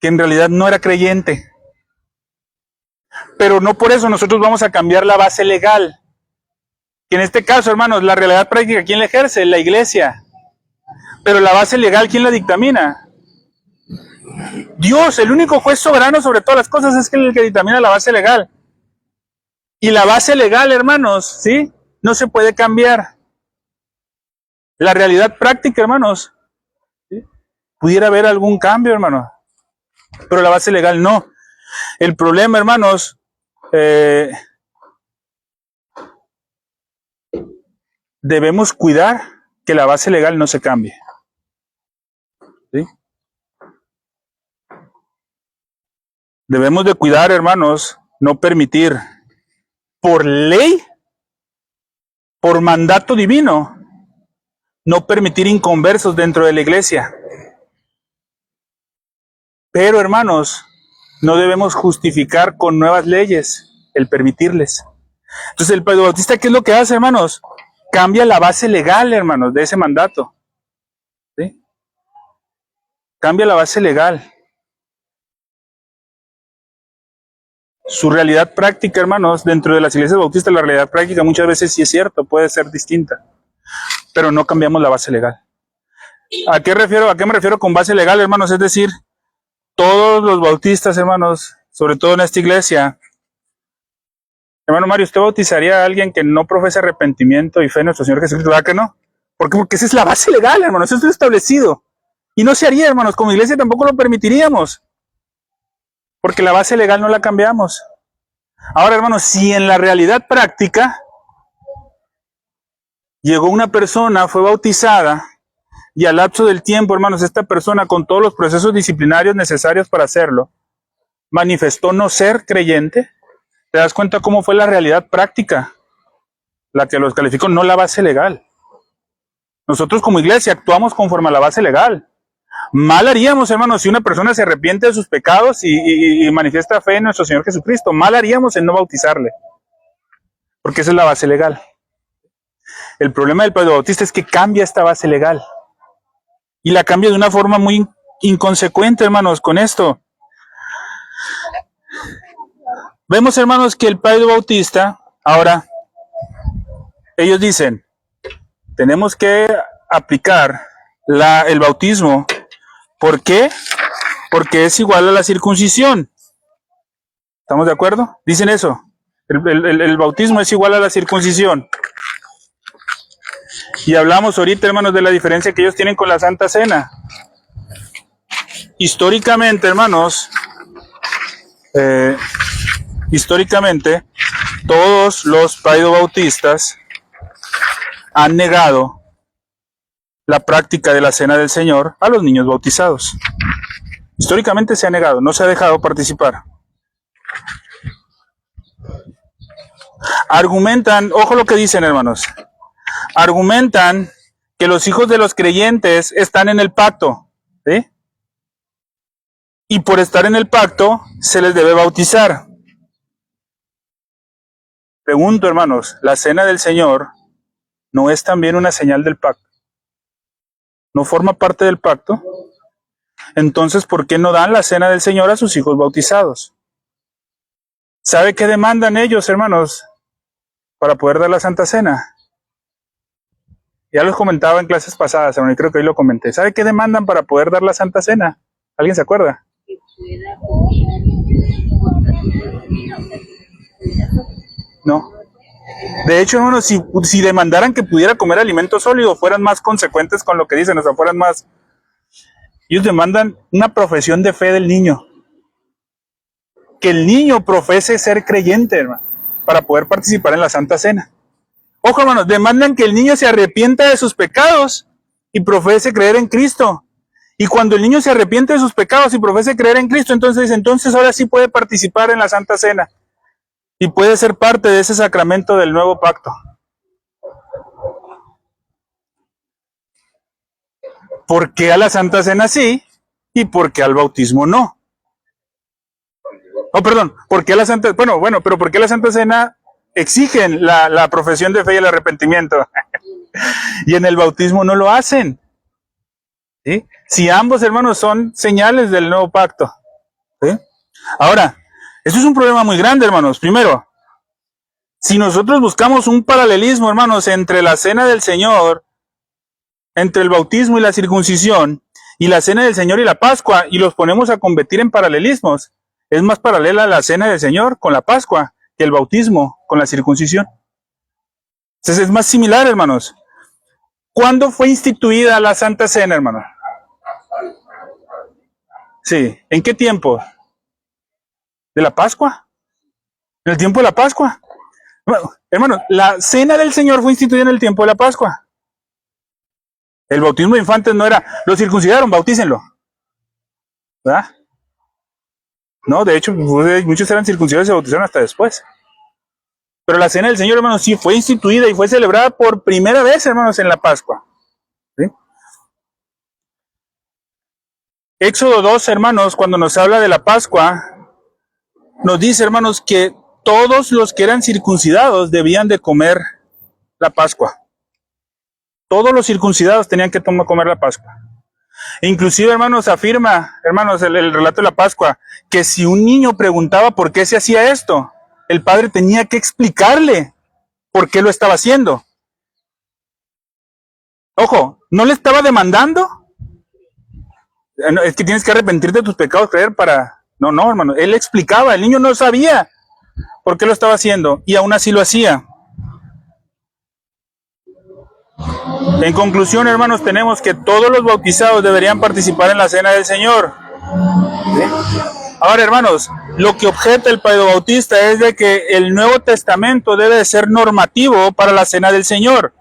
que en realidad no era creyente. Pero no por eso nosotros vamos a cambiar la base legal. Que en este caso, hermanos, la realidad práctica, ¿quién la ejerce? La iglesia. Pero la base legal, ¿quién la dictamina? Dios, el único juez soberano sobre todas las cosas, es el que dictamina la base legal. Y la base legal, hermanos, ¿sí? No se puede cambiar. La realidad práctica, hermanos, ¿sí? Pudiera haber algún cambio, hermanos, pero la base legal no. El problema, hermanos, debemos cuidar que la base legal no se cambie. ¿Sí? Debemos de cuidar, hermanos, no permitir por ley, por mandato divino, no permitir inconversos dentro de la iglesia. Pero, hermanos, no debemos justificar con nuevas leyes el permitirles. Entonces, el Pedro Bautista, ¿qué es lo que hace, hermanos? Cambia la base legal, hermanos, de ese mandato. ¿Sí? Cambia la base legal. Su realidad práctica, hermanos, dentro de las iglesias bautistas, la realidad práctica muchas veces sí es cierto, puede ser distinta, pero no cambiamos la base legal. ¿A qué me refiero con base legal, hermanos? Es decir, todos los bautistas, hermanos, sobre todo en esta iglesia. Hermano Mario, ¿usted bautizaría a alguien que no profesa arrepentimiento y fe en nuestro Señor Jesucristo? ¿Verdad que no? Porque esa es la base legal, hermanos, eso está establecido. Y no se haría, hermanos, como iglesia tampoco lo permitiríamos, porque la base legal no la cambiamos. Ahora, hermanos, si en la realidad práctica llegó una persona, fue bautizada, y al lapso del tiempo, hermanos, esta persona, con todos los procesos disciplinarios necesarios para hacerlo, manifestó no ser creyente, ¿te das cuenta cómo fue la realidad práctica? La que los calificó, no la base legal. Nosotros como iglesia actuamos conforme a la base legal. Mal haríamos, hermanos, si una persona se arrepiente de sus pecados y manifiesta fe en nuestro Señor Jesucristo. Mal haríamos en no bautizarle, porque esa es la base legal. El problema del Pedro Bautista es que cambia esta base legal. Y la cambia de una forma muy inconsecuente, hermanos, con esto. Vemos, hermanos, que el Pedro Bautista, ahora, ellos dicen, tenemos que aplicar el bautismo. ¿Por qué? Porque es igual a la circuncisión. ¿Estamos de acuerdo? Dicen eso. El bautismo es igual a la circuncisión. Y hablamos ahorita, hermanos, de la diferencia que ellos tienen con la Santa Cena. Históricamente, hermanos, todos los paidobautistas han negado la práctica de la Cena del Señor a los niños bautizados. Históricamente se ha negado, no se ha dejado participar. Argumentan, ojo lo que dicen, hermanos. Argumentan que los hijos de los creyentes están en el pacto, ¿sí? Y por estar en el pacto se les debe bautizar. Pregunto, hermanos, ¿la cena del Señor no es también una señal del pacto? ¿No forma parte del pacto? Entonces, ¿por qué no dan la cena del Señor a sus hijos bautizados? ¿Sabe qué demandan ellos, hermanos, para poder dar la Santa Cena? Ya los comentaba en clases pasadas, hermano, y creo que hoy lo comenté. ¿Sabe qué demandan para poder dar la Santa Cena? ¿Alguien se acuerda? Que pueda comer No. De hecho, hermanos, si demandaran que pudiera comer alimento sólido, fueran más consecuentes con lo que dicen, o sea, fueran más... Ellos demandan una profesión de fe del niño. Que el niño profese ser creyente, hermano, para poder participar en la Santa Cena. Ojo, hermanos, demandan que el niño se arrepienta de sus pecados y profese creer en Cristo. Y cuando el niño se arrepiente de sus pecados y profese creer en Cristo, entonces ahora sí puede participar en la Santa Cena. Y puede ser parte de ese sacramento del nuevo pacto. ¿Por qué a la Santa Cena sí y por qué al bautismo no? Oh, perdón, ¿por qué a la Santa... Bueno, pero ¿por qué la Santa Cena exigen la profesión de fe y el arrepentimiento? Y en el bautismo no lo hacen. ¿Sí? Si ambos, hermanos, son señales del nuevo pacto. ¿Sí? Ahora, esto es un problema muy grande, hermanos. Primero, si nosotros buscamos un paralelismo, hermanos, entre la cena del Señor, entre el bautismo y la circuncisión, y la cena del Señor y la Pascua, y los ponemos a competir en paralelismos, es más paralela la cena del Señor con la Pascua que el bautismo con la circuncisión. Entonces es más similar, hermanos. ¿Cuándo fue instituida la Santa Cena, hermanos? Sí, ¿en qué tiempo? ¿De la Pascua? ¿En el tiempo de la Pascua? Bueno, hermanos, la cena del Señor fue instituida en el tiempo de la Pascua. El bautismo de infantes no era, lo circuncidaron, bautícenlo. ¿Verdad? No, de hecho, muchos eran circuncidados y se bautizaron hasta después. Pero la cena del Señor, hermanos, sí fue instituida y fue celebrada por primera vez, hermanos, en la Pascua. ¿Sí? Éxodo 2, hermanos, cuando nos habla de la Pascua, nos dice, hermanos, que todos los que eran circuncidados debían de comer la Pascua. Todos los circuncidados tenían que comer la Pascua. Inclusive, hermanos, afirma, hermanos, el relato de la Pascua, que si un niño preguntaba por qué se hacía esto, el padre tenía que explicarle por qué lo estaba haciendo. Ojo, no le estaba demandando. Es que tienes que arrepentirte de tus pecados, creer para... No, hermano, él explicaba, el niño no sabía por qué lo estaba haciendo y aún así lo hacía. En conclusión, hermanos, tenemos que todos los bautizados deberían participar en la cena del Señor. ¿Sí? Ahora, hermanos, lo que objeta el Padre Bautista es de que el Nuevo Testamento debe de ser normativo para la cena del Señor.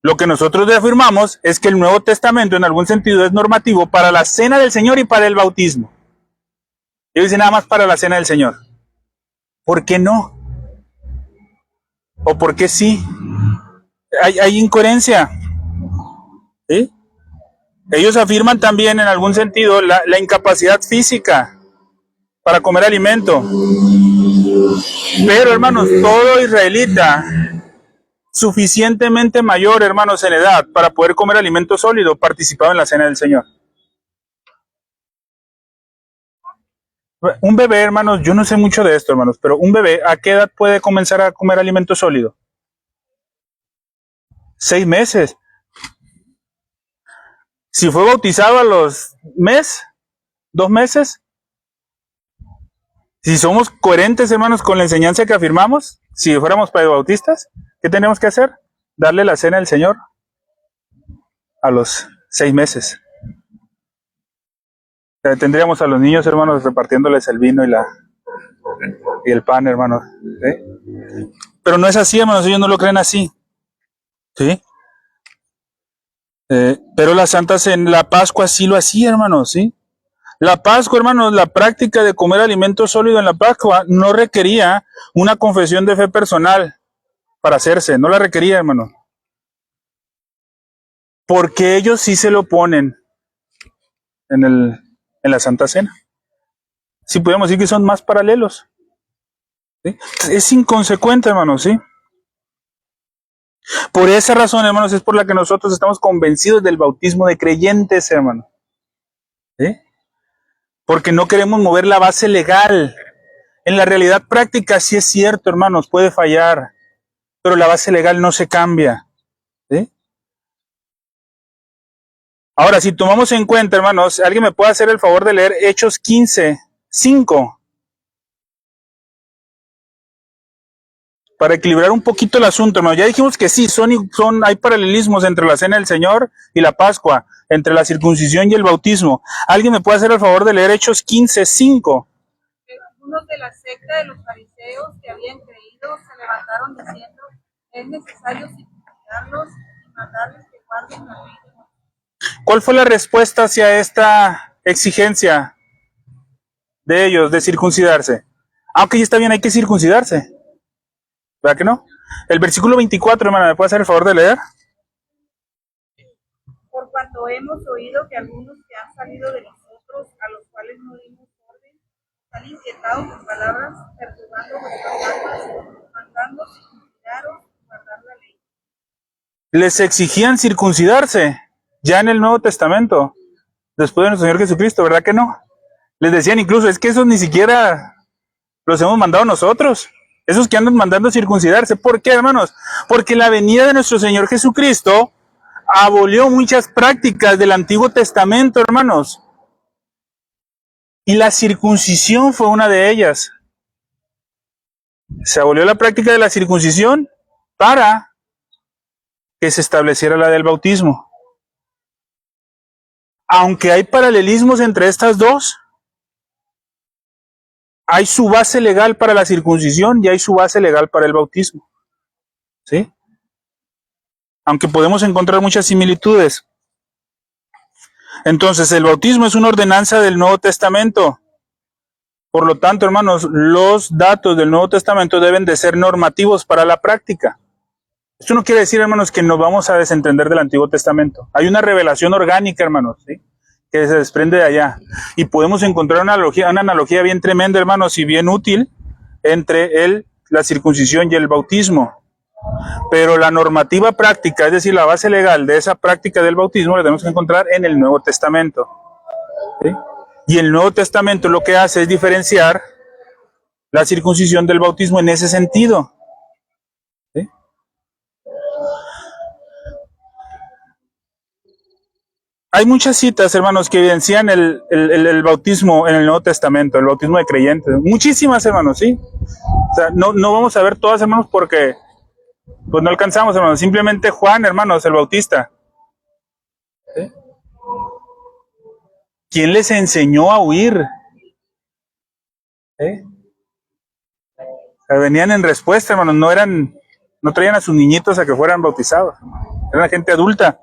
Lo que nosotros afirmamos es que el Nuevo Testamento en algún sentido es normativo para la cena del Señor y para el bautismo. Yo dice nada más para la cena del Señor. ¿Por qué no? ¿O por qué sí? Hay incoherencia. ¿Sí? Ellos afirman también en algún sentido la incapacidad física para comer alimento. Pero, hermanos, todo israelita suficientemente mayor, hermanos, en edad para poder comer alimento sólido participaba en la cena del Señor. Un bebé, hermanos, yo no sé mucho de esto, hermanos, pero un bebé, ¿a qué edad puede comenzar a comer alimento sólido? 6 meses. Si fue bautizado a los 2 meses. Si somos coherentes, hermanos, con la enseñanza que afirmamos, si fuéramos padebautistas, ¿qué tenemos que hacer? Darle la cena del Señor a los 6 meses. Tendríamos a los niños, hermanos, repartiéndoles el vino y el pan, hermanos. ¿Sí? Pero no es así, hermanos, ellos no lo creen así. ¿Sí? Pero las santas en la Pascua sí lo hacía, hermanos, ¿sí? La Pascua, hermanos, la práctica de comer alimento sólido en la Pascua no requería una confesión de fe personal para hacerse, no la requería, hermano. Porque ellos sí se lo ponen en la Santa Cena. Sí podemos decir que son más paralelos. ¿Sí? Es inconsecuente, hermanos, ¿sí? Por esa razón, hermanos, es por la que nosotros estamos convencidos del bautismo de creyentes, hermanos. ¿Sí? Porque no queremos mover la base legal. En la realidad práctica sí es cierto, hermanos, puede fallar, pero la base legal no se cambia. ¿Sí? Ahora, si tomamos en cuenta, hermanos, ¿alguien me puede hacer el favor de leer Hechos 15:5? Para equilibrar un poquito el asunto, hermano. Ya dijimos que sí, hay paralelismos entre la Cena del Señor y la Pascua, entre la circuncisión y el bautismo. ¿Alguien me puede hacer el favor de leer Hechos 15:5? Algunos de la secta de los fariseos que habían creído se levantaron diciendo: es necesario circuncidarlos y mandarles que guarden la ley de Moisés. ¿Cuál fue la respuesta hacia esta exigencia de ellos de circuncidarse? Ok, está bien, hay que circuncidarse. ¿Verdad que no? El versículo 24, hermana, ¿me puede hacer el favor de leer? Por cuanto hemos oído que algunos que han salido de nosotros, a los cuales no dimos orden, están inquietados con palabras, perturbando vuestras almas, mandando circuncidaros y guardar la ley. Les exigían circuncidarse ya en el Nuevo Testamento, después de nuestro Señor Jesucristo, ¿verdad que no? Les decían incluso, es que esos ni siquiera los hemos mandado nosotros. Esos que andan mandando circuncidarse. ¿Por qué, hermanos? Porque la venida de nuestro Señor Jesucristo abolió muchas prácticas del Antiguo Testamento, hermanos. Y la circuncisión fue una de ellas. Se abolió la práctica de la circuncisión para que se estableciera la del bautismo. Aunque hay paralelismos entre estas dos, hay su base legal para la circuncisión y hay su base legal para el bautismo. ¿Sí? Aunque podemos encontrar muchas similitudes. Entonces, el bautismo es una ordenanza del Nuevo Testamento. Por lo tanto, hermanos, los datos del Nuevo Testamento deben de ser normativos para la práctica. Esto no quiere decir, hermanos, que nos vamos a desentender del Antiguo Testamento. Hay una revelación orgánica, hermanos, ¿sí?, que se desprende de allá. Y podemos encontrar una analogía bien tremenda, hermanos, y bien útil entre la circuncisión y el bautismo. Pero la normativa práctica, es decir, la base legal de esa práctica del bautismo, la tenemos que encontrar en el Nuevo Testamento. ¿Sí? Y el Nuevo Testamento lo que hace es diferenciar la circuncisión del bautismo en ese sentido. ¿Sí? Hay muchas citas, hermanos, que evidencian el bautismo en el Nuevo Testamento, el bautismo de creyentes. Muchísimas, hermanos, ¿sí? O sea, no vamos a ver todas, hermanos, porque pues no alcanzamos, hermanos. Simplemente Juan, hermanos, el Bautista. ¿Sí? ¿Quién les enseñó a huir? ¿Sí? O sea, venían en respuesta, hermanos. No traían a sus niñitos a que fueran bautizados. Eran gente adulta.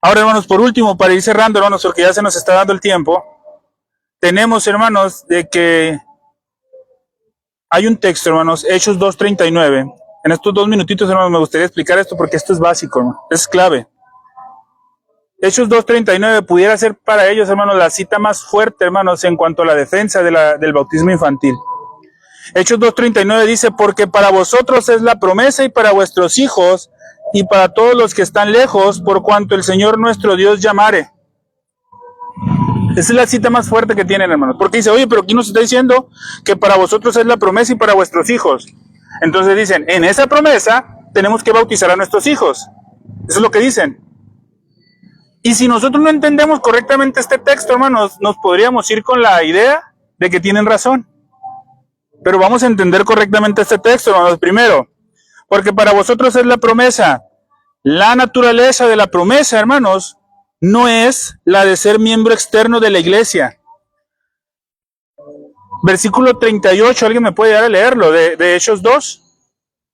Ahora, hermanos, por último, para ir cerrando, hermanos, porque ya se nos está dando el tiempo, tenemos, hermanos, de que hay un texto, hermanos, Hechos 2:39. En estos 2 minutitos, hermanos, me gustaría explicar esto porque esto es básico, hermano, es clave. Hechos 2:39 pudiera ser para ellos, hermanos, la cita más fuerte, hermanos, en cuanto a la defensa del bautismo infantil. Hechos 2:39 dice, porque para vosotros es la promesa y para vuestros hijos y para todos los que están lejos, por cuanto el Señor nuestro Dios llamare. Esa es la cita más fuerte que tienen, hermanos. Porque dice, oye, pero aquí nos está diciendo que para vosotros es la promesa y para vuestros hijos. Entonces dicen, en esa promesa tenemos que bautizar a nuestros hijos. Eso es lo que dicen. Y si nosotros no entendemos correctamente este texto, hermanos, nos podríamos ir con la idea de que tienen razón. Pero vamos a entender correctamente este texto, hermanos. Primero, porque para vosotros es la promesa. La naturaleza de la promesa, hermanos, no es la de ser miembro externo de la iglesia. Versículo 38, ¿alguien me puede dar a leerlo? De Hechos 2.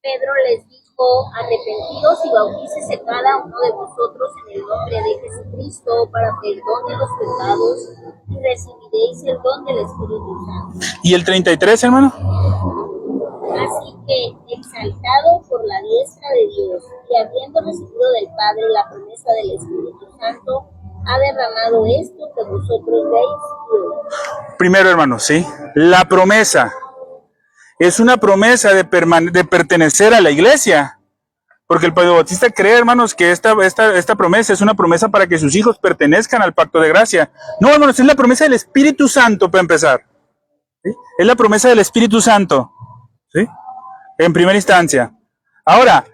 Pedro les dijo, dijo: arrepentidos y bautícese cada uno de vosotros en el nombre de Jesucristo para perdón de los pecados, y recibiréis el don del Espíritu Santo. ¿Y el 33, hermano? Así que, exaltado por la diestra de Dios, y habiendo recibido del Padre la promesa del Espíritu Santo, ha derramado esto que vosotros veis hoy. Primero, hermano, ¿sí? La promesa es una promesa de pertenecer a la iglesia. Porque el Padre Bautista cree, hermanos, que esta promesa es una promesa para que sus hijos pertenezcan al pacto de gracia. No, hermanos, es la promesa del Espíritu Santo, para empezar. ¿Sí? Es la promesa del Espíritu Santo. ¿Sí? En primera instancia. Ahora,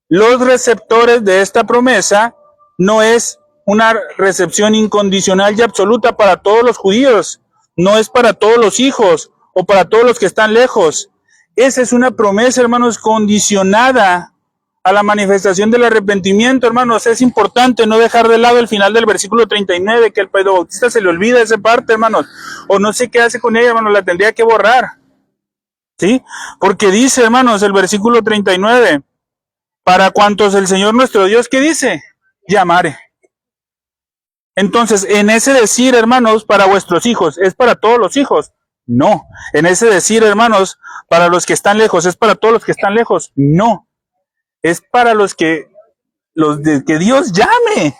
los receptores de esta promesa no es una recepción incondicional y absoluta para todos los judíos. No es para todos los hijos o para todos los que están lejos. Esa es una promesa, hermanos, condicionada a la manifestación del arrepentimiento, hermanos. Es importante no dejar de lado el final del versículo 39, que el Pedro Bautista se le olvida esa parte, hermanos. O no sé qué hace con ella, hermanos, la tendría que borrar. ¿Sí? Porque dice, hermanos, el versículo 39, para cuantos el Señor nuestro Dios, ¿qué dice? Llamare. Entonces, en ese decir, hermanos, para vuestros hijos, ¿es para todos los hijos? No. En ese decir, hermanos, para los que están lejos, ¿es para todos los que están lejos? No. Es para que Dios llame.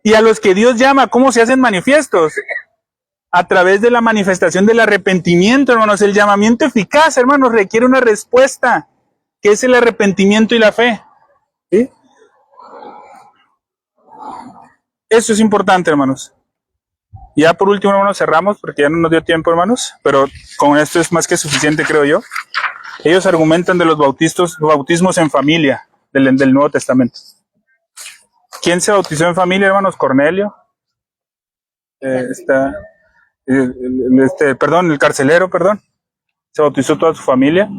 Y a los que Dios llama, ¿cómo se hacen manifiestos? A través de la manifestación del arrepentimiento, hermanos. El llamamiento eficaz, hermanos, requiere una respuesta, que es el arrepentimiento y la fe. ¿Sí? Eso es importante, hermanos. Ya por último, hermanos, cerramos, porque ya no nos dio tiempo, hermanos, pero con esto es más que suficiente, creo yo. Ellos argumentan de los bautismos en familia del Nuevo Testamento. ¿Quién se bautizó en familia, hermanos? Cornelio. El carcelero, se bautizó toda su familia.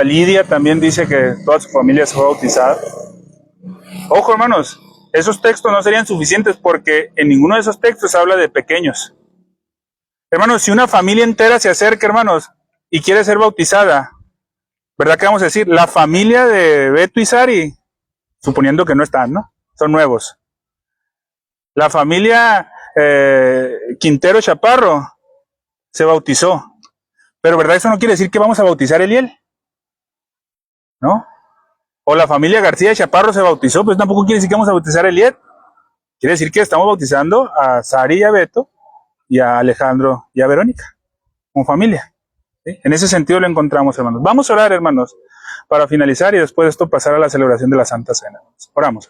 Lidia también dice que toda su familia se fue bautizada. Ojo, hermanos, esos textos no serían suficientes porque en ninguno de esos textos habla de pequeños. Hermanos, si una familia entera se acerca, hermanos, y quiere ser bautizada, ¿verdad que vamos a decir? La familia de Beto y Sari, suponiendo que no están, ¿no? Son nuevos. La familia Quintero Chaparro se bautizó. Pero ¿verdad? Eso no quiere decir que vamos a bautizar a Eliel, ¿no? O la familia García Chaparro se bautizó, pues tampoco quiere decir que vamos a bautizar a Eliel. Quiere decir que estamos bautizando a Sari y a Beto y a Alejandro y a Verónica, como familia. ¿Sí? En ese sentido lo encontramos, hermanos. Vamos a orar, hermanos, para finalizar y después de esto pasar a la celebración de la Santa Cena. Oramos.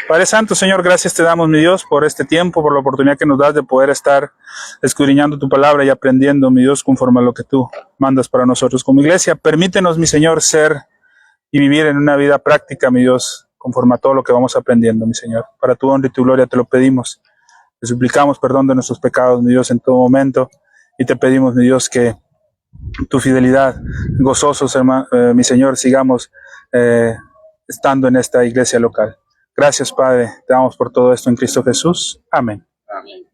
Padre Santo, Señor, gracias te damos, mi Dios, por este tiempo, por la oportunidad que nos das de poder estar escudriñando tu palabra y aprendiendo, mi Dios, conforme a lo que tú mandas para nosotros como iglesia. Permítenos, mi Señor, ser y vivir en una vida práctica, mi Dios, conforme a todo lo que vamos aprendiendo, mi Señor. Para tu honra y tu gloria te lo pedimos. Te suplicamos perdón de nuestros pecados, mi Dios, en todo momento. Y te pedimos, mi Dios, que tu fidelidad, gozosos, mi Señor, sigamos estando en esta iglesia local. Gracias, Padre. Te damos por todo esto en Cristo Jesús. Amén. Amén.